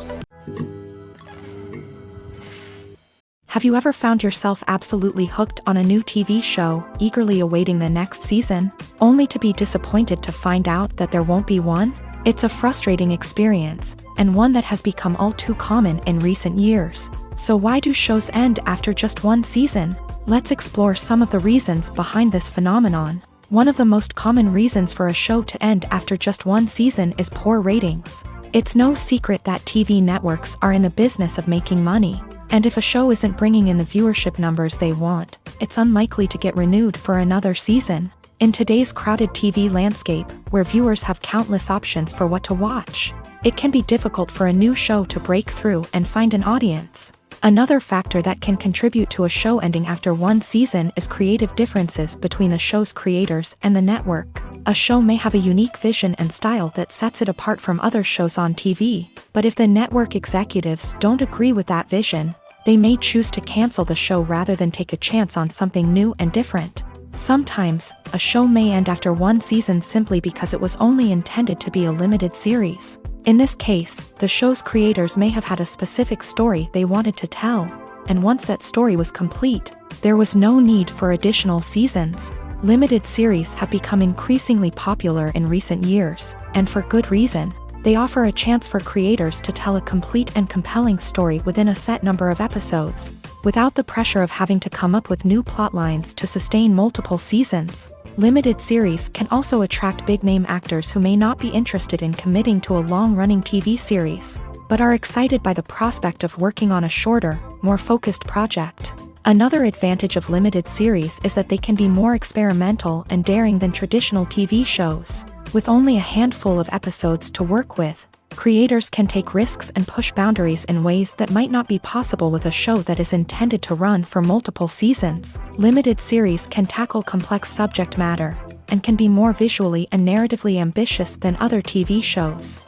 Have you ever found yourself absolutely hooked on a new TV show, eagerly awaiting the next season, only to be disappointed to find out that there won't be one? It's a frustrating experience, and one that has become all too common in recent years. So why do shows end after just one season? Let's explore some of the reasons behind this phenomenon. One of the most common reasons for a show to end after just one season is poor ratings. It's no secret that TV networks are in the business of making money. And if a show isn't bringing in the viewership numbers they want, it's unlikely to get renewed for another season. In today's crowded TV landscape, where viewers have countless options for what to watch, it can be difficult for a new show to break through and find an audience. Another factor that can contribute to a show ending after one season is creative differences between the show's creators and the network. A show may have a unique vision and style that sets it apart from other shows on TV, but if the network executives don't agree with that vision, they may choose to cancel the show rather than take a chance on something new and different. Sometimes, a show may end after one season simply because it was only intended to be a limited series. In this case, the show's creators may have had a specific story they wanted to tell, and once that story was complete, there was no need for additional seasons. Limited series have become increasingly popular in recent years, and for good reason. They offer a chance for creators to tell a complete and compelling story within a set number of episodes, without the pressure of having to come up with new plotlines to sustain multiple seasons. Limited series can also attract big-name actors who may not be interested in committing to a long-running TV series, but are excited by the prospect of working on a shorter, more focused project. Another advantage of limited series is that they can be more experimental and daring than traditional TV shows. With only a handful of episodes to work with, creators can take risks and push boundaries in ways that might not be possible with a show that is intended to run for multiple seasons. Limited series can tackle complex subject matter, and can be more visually and narratively ambitious than other TV shows.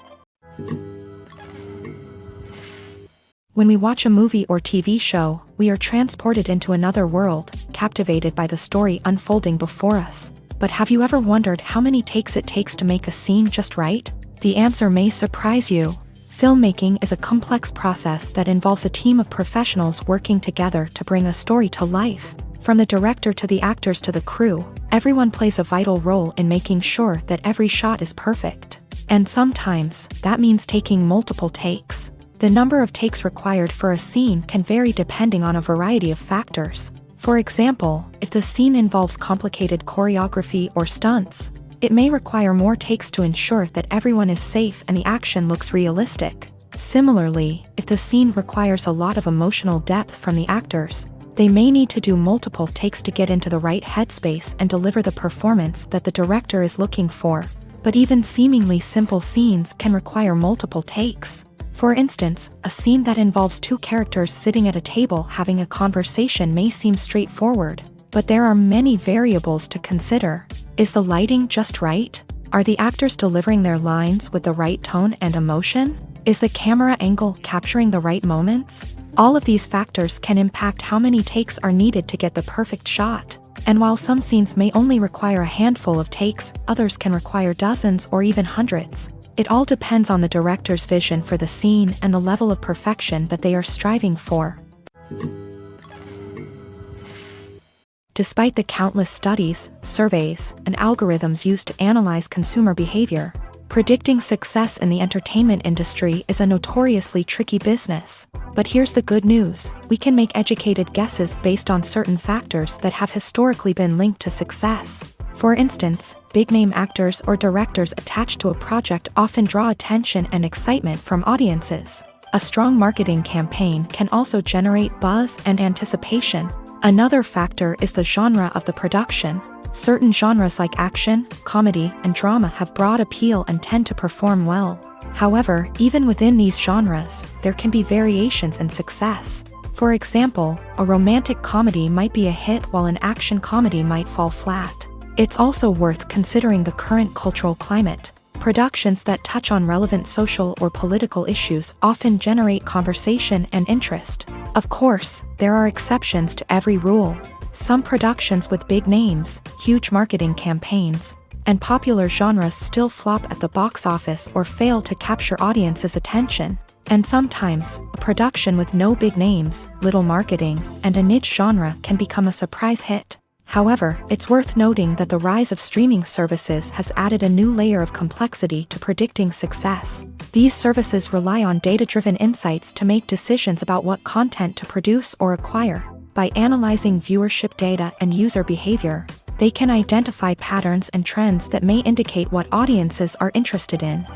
When we watch a movie or TV show, we are transported into another world, captivated by the story unfolding before us. But have you ever wondered how many takes it takes to make a scene just right? The answer may surprise you. Filmmaking is a complex process that involves a team of professionals working together to bring a story to life. From the director to the actors to the crew, everyone plays a vital role in making sure that every shot is perfect. And sometimes, that means taking multiple takes. The number of takes required for a scene can vary depending on a variety of factors. For example, if the scene involves complicated choreography or stunts, it may require more takes to ensure that everyone is safe and the action looks realistic. Similarly, if the scene requires a lot of emotional depth from the actors, they may need to do multiple takes to get into the right headspace and deliver the performance that the director is looking for. But even seemingly simple scenes can require multiple takes. For instance, a scene that involves two characters sitting at a table having a conversation may seem straightforward, but there are many variables to consider. Is the lighting just right? Are the actors delivering their lines with the right tone and emotion? Is the camera angle capturing the right moments? All of these factors can impact how many takes are needed to get the perfect shot. And while some scenes may only require a handful of takes, others can require dozens or even hundreds. It all depends on the director's vision for the scene and the level of perfection that they are striving for. Despite the countless studies, surveys, and algorithms used to analyze consumer behavior, predicting success in the entertainment industry is a notoriously tricky business. But here's the good news: we can make educated guesses based on certain factors that have historically been linked to success. For instance, big-name actors or directors attached to a project often draw attention and excitement from audiences. A strong marketing campaign can also generate buzz and anticipation. Another factor is the genre of the production. Certain genres like action, comedy, and drama have broad appeal and tend to perform well. However, even within these genres, there can be variations in success. For example, a romantic comedy might be a hit while an action comedy might fall flat. It's also worth considering the current cultural climate. Productions that touch on relevant social or political issues often generate conversation and interest. Of course, there are exceptions to every rule. Some productions with big names, huge marketing campaigns, and popular genres still flop at the box office or fail to capture audiences' attention. And sometimes, a production with no big names, little marketing, and a niche genre can become a surprise hit. However, it's worth noting that the rise of streaming services has added a new layer of complexity to predicting success. These services rely on data-driven insights to make decisions about what content to produce or acquire. By analyzing viewership data and user behavior, they can identify patterns and trends that may indicate what audiences are interested in.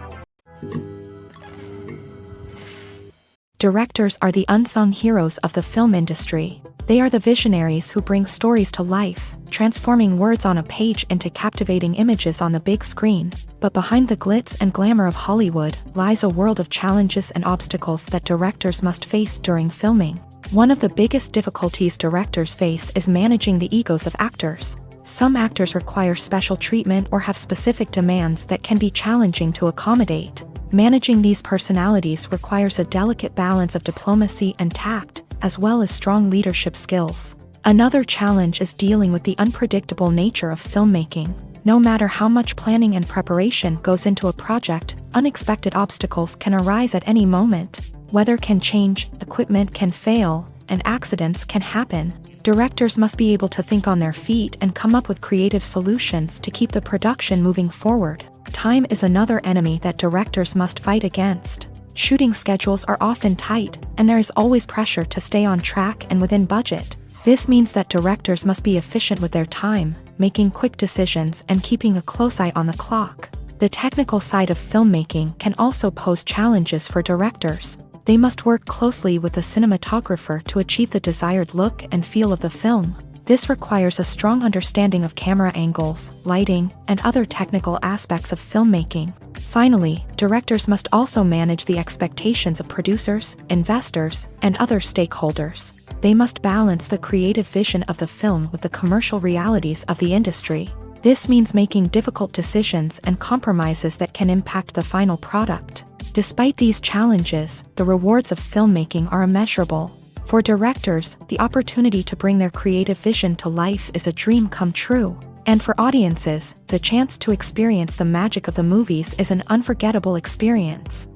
Directors are the unsung heroes of the film industry. They are the visionaries who bring stories to life, transforming words on a page into captivating images on the big screen. But behind the glitz and glamour of Hollywood lies a world of challenges and obstacles that directors must face during filming. One of the biggest difficulties directors face is managing the egos of actors. Some actors require special treatment or have specific demands that can be challenging to accommodate. Managing these personalities requires a delicate balance of diplomacy and tact, as well as strong leadership skills. Another challenge is dealing with the unpredictable nature of filmmaking. No matter how much planning and preparation goes into a project, unexpected obstacles can arise at any moment. Weather can change, equipment can fail, and accidents can happen. Directors must be able to think on their feet and come up with creative solutions to keep the production moving forward. Time is another enemy that directors must fight against. Shooting schedules are often tight, and there is always pressure to stay on track and within budget. This means that directors must be efficient with their time, making quick decisions and keeping a close eye on the clock. The technical side of filmmaking can also pose challenges for directors. They must work closely with the cinematographer to achieve the desired look and feel of the film. This requires a strong understanding of camera angles, lighting, and other technical aspects of filmmaking. Finally, directors must also manage the expectations of producers, investors, and other stakeholders. They must balance the creative vision of the film with the commercial realities of the industry. This means making difficult decisions and compromises that can impact the final product. Despite these challenges, the rewards of filmmaking are immeasurable. For directors, the opportunity to bring their creative vision to life is a dream come true. And for audiences, the chance to experience the magic of the movies is an unforgettable experience.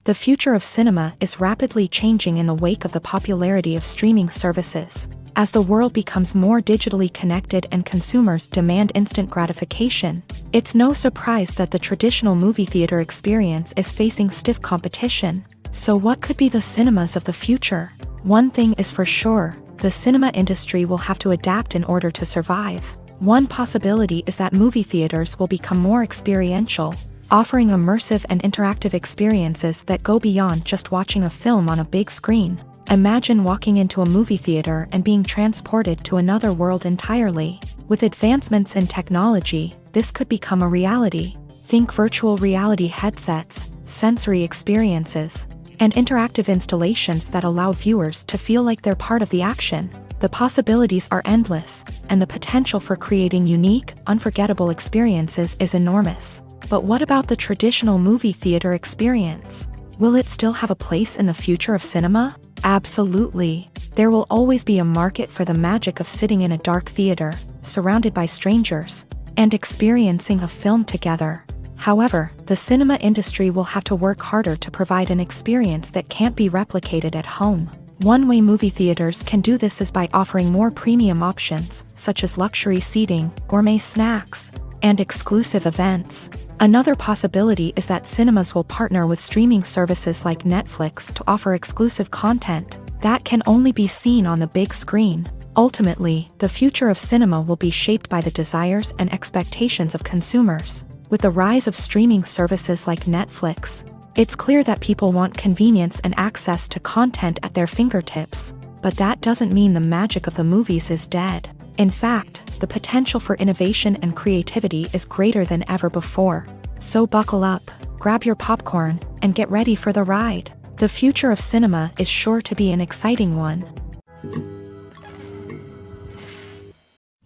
The future of cinema is rapidly changing in the wake of the popularity of streaming services. As the world becomes more digitally connected and consumers demand instant gratification, it's no surprise that the traditional movie theater experience is facing stiff competition. So what could be the cinemas of the future? One thing is for sure, the cinema industry will have to adapt in order to survive. One possibility is that movie theaters will become more experiential, offering immersive and interactive experiences that go beyond just watching a film on a big screen. Imagine walking into a movie theater and being transported to another world entirely. With advancements in technology, this could become a reality. Think virtual reality headsets, sensory experiences, and interactive installations that allow viewers to feel like they're part of the action. The possibilities are endless, and the potential for creating unique, unforgettable experiences is enormous. But what about the traditional movie theater experience? Will it still have a place in the future of cinema? Absolutely. There will always be a market for the magic of sitting in a dark theater, surrounded by strangers, and experiencing a film together. However, the cinema industry will have to work harder to provide an experience that can't be replicated at home. One way movie theaters can do this is by offering more premium options, such as luxury seating, gourmet snacks, and exclusive events. Another possibility is that cinemas will partner with streaming services like Netflix to offer exclusive content that can only be seen on the big screen. Ultimately, the future of cinema will be shaped by the desires and expectations of consumers. With the rise of streaming services like Netflix, it's clear that people want convenience and access to content at their fingertips. But that doesn't mean the magic of the movies is dead. In fact, the potential for innovation and creativity is greater than ever before. So buckle up, grab your popcorn, and get ready for the ride. The future of cinema is sure to be an exciting one.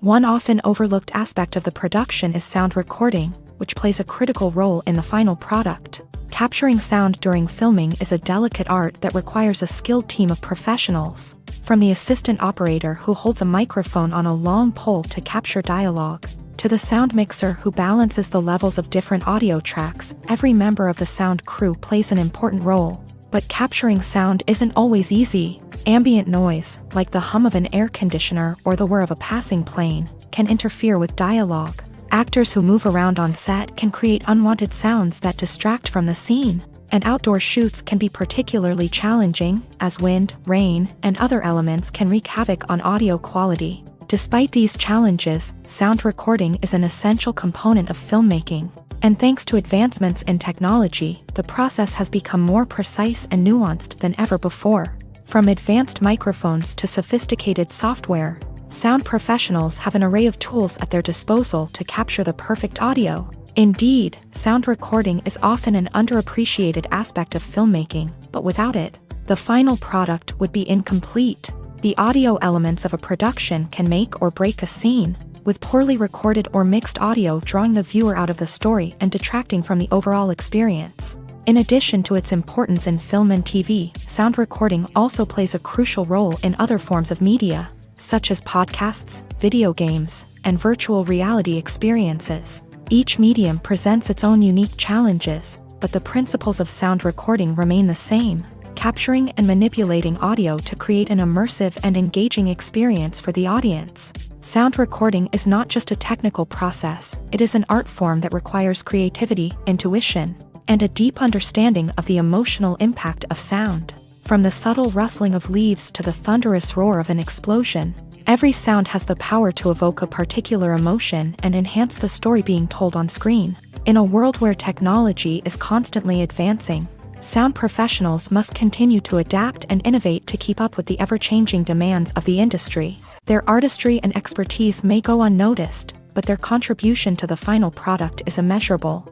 One often overlooked aspect of the production is sound recording, which plays a critical role in the final product. Capturing sound during filming is a delicate art that requires a skilled team of professionals. From the assistant operator who holds a microphone on a long pole to capture dialogue, to the sound mixer who balances the levels of different audio tracks, every member of the sound crew plays an important role. But capturing sound isn't always easy. Ambient noise, like the hum of an air conditioner or the whir of a passing plane, can interfere with dialogue. Actors who move around on set can create unwanted sounds that distract from the scene. And outdoor shoots can be particularly challenging, as wind, rain, and other elements can wreak havoc on audio quality. Despite these challenges, sound recording is an essential component of filmmaking. And thanks to advancements in technology, the process has become more precise and nuanced than ever before. From advanced microphones to sophisticated software, sound professionals have an array of tools at their disposal to capture the perfect audio. Indeed, sound recording is often an underappreciated aspect of filmmaking, but without it, the final product would be incomplete. The audio elements of a production can make or break a scene, with poorly recorded or mixed audio drawing the viewer out of the story and detracting from the overall experience. In addition to its importance in film and TV, sound recording also plays a crucial role in other forms of media, such as podcasts, video games, and virtual reality experiences. Each medium presents its own unique challenges, but the principles of sound recording remain the same, capturing and manipulating audio to create an immersive and engaging experience for the audience. Sound recording is not just a technical process, it is an art form that requires creativity, intuition, and a deep understanding of the emotional impact of sound. From the subtle rustling of leaves to the thunderous roar of an explosion, every sound has the power to evoke a particular emotion and enhance the story being told on screen. In a world where technology is constantly advancing, sound professionals must continue to adapt and innovate to keep up with the ever-changing demands of the industry. Their artistry and expertise may go unnoticed, but their contribution to the final product is immeasurable.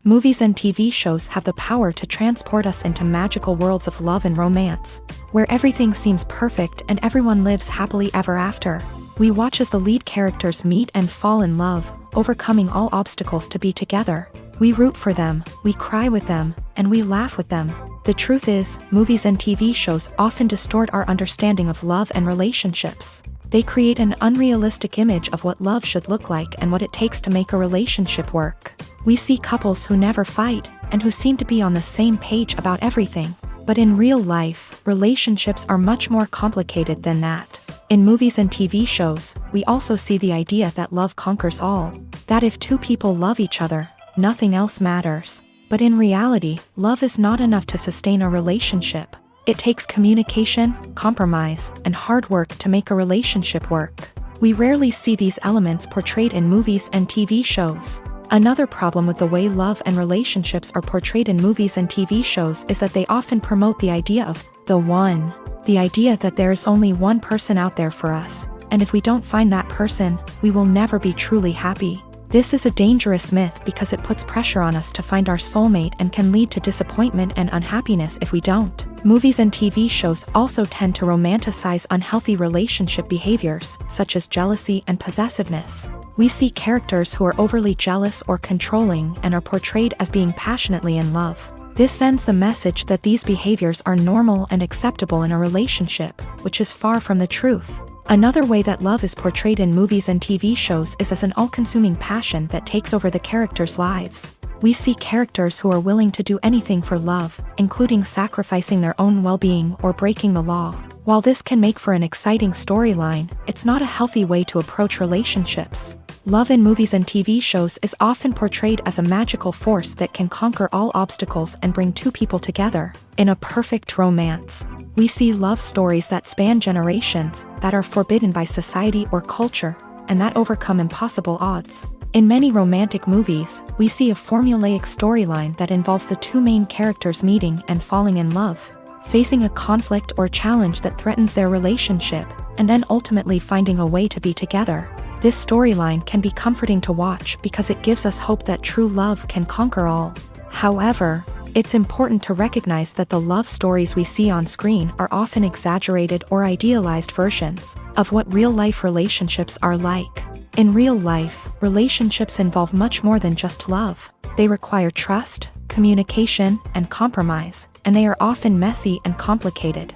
Movies and TV shows have the power to transport us into magical worlds of love and romance, where everything seems perfect and everyone lives happily ever after. We watch as the lead characters meet and fall in love, overcoming all obstacles to be together. We root for them, we cry with them, and we laugh with them. The truth is, movies and TV shows often distort our understanding of love and relationships. They create an unrealistic image of what love should look like and what it takes to make a relationship work. We see couples who never fight, and who seem to be on the same page about everything. But in real life, relationships are much more complicated than that. In movies and TV shows, we also see the idea that love conquers all. That if two people love each other, nothing else matters. But in reality, love is not enough to sustain a relationship. It takes communication, compromise, and hard work to make a relationship work. We rarely see these elements portrayed in movies and TV shows. Another problem with the way love and relationships are portrayed in movies and TV shows is that they often promote the idea of the one. The idea that there is only one person out there for us, and if we don't find that person, we will never be truly happy. This is a dangerous myth because it puts pressure on us to find our soulmate and can lead to disappointment and unhappiness if we don't. Movies and TV shows also tend to romanticize unhealthy relationship behaviors, such as jealousy and possessiveness. We see characters who are overly jealous or controlling and are portrayed as being passionately in love. This sends the message that these behaviors are normal and acceptable in a relationship, which is far from the truth. Another way that love is portrayed in movies and TV shows is as an all-consuming passion that takes over the characters' lives. We see characters who are willing to do anything for love, including sacrificing their own well-being or breaking the law. While this can make for an exciting storyline, it's not a healthy way to approach relationships. Love in movies and TV shows is often portrayed as a magical force that can conquer all obstacles and bring two people together. In a perfect romance, We see love stories that span generations, that are forbidden by society or culture, and that overcome impossible odds. In many romantic movies, we see a formulaic storyline that involves the two main characters meeting and falling in love, facing a conflict or challenge that threatens their relationship, and then ultimately finding a way to be together. This storyline can be comforting to watch because it gives us hope that true love can conquer all. However, it's important to recognize that the love stories we see on screen are often exaggerated or idealized versions of what real-life relationships are like. In real life, relationships involve much more than just love. They require trust, communication, and compromise, and they are often messy and complicated.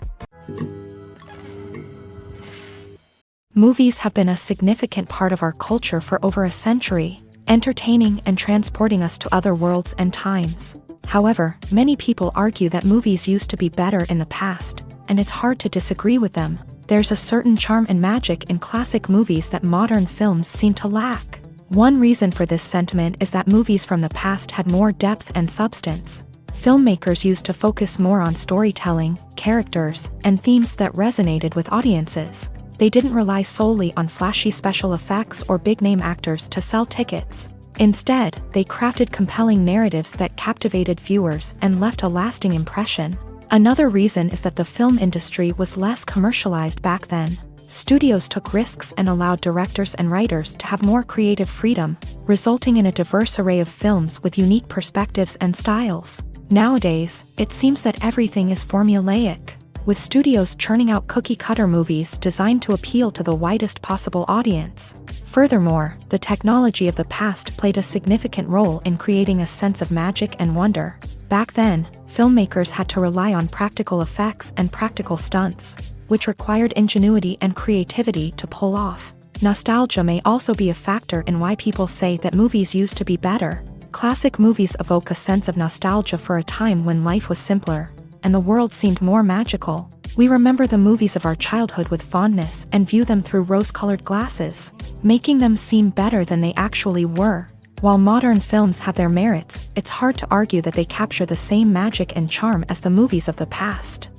Movies have been a significant part of our culture for over a century, entertaining and transporting us to other worlds and times. However, many people argue that movies used to be better in the past, and it's hard to disagree with them. There's a certain charm and magic in classic movies that modern films seem to lack. One reason for this sentiment is that movies from the past had more depth and substance. Filmmakers used to focus more on storytelling, characters, and themes that resonated with audiences. They didn't rely solely on flashy special effects or big-name actors to sell tickets. Instead, they crafted compelling narratives that captivated viewers and left a lasting impression. Another reason is that the film industry was less commercialized back then. Studios took risks and allowed directors and writers to have more creative freedom, resulting in a diverse array of films with unique perspectives and styles. Nowadays, it seems that everything is formulaic, with studios churning out cookie-cutter movies designed to appeal to the widest possible audience. Furthermore, the technology of the past played a significant role in creating a sense of magic and wonder. Back then, filmmakers had to rely on practical effects and practical stunts, which required ingenuity and creativity to pull off. Nostalgia may also be a factor in why people say that movies used to be better. Classic movies evoke a sense of nostalgia for a time when life was simpler, and the world seemed more magical. We remember the movies of our childhood with fondness and view them through rose-colored glasses, making them seem better than they actually were. While modern films have their merits, it's hard to argue that they capture the same magic and charm as the movies of the past.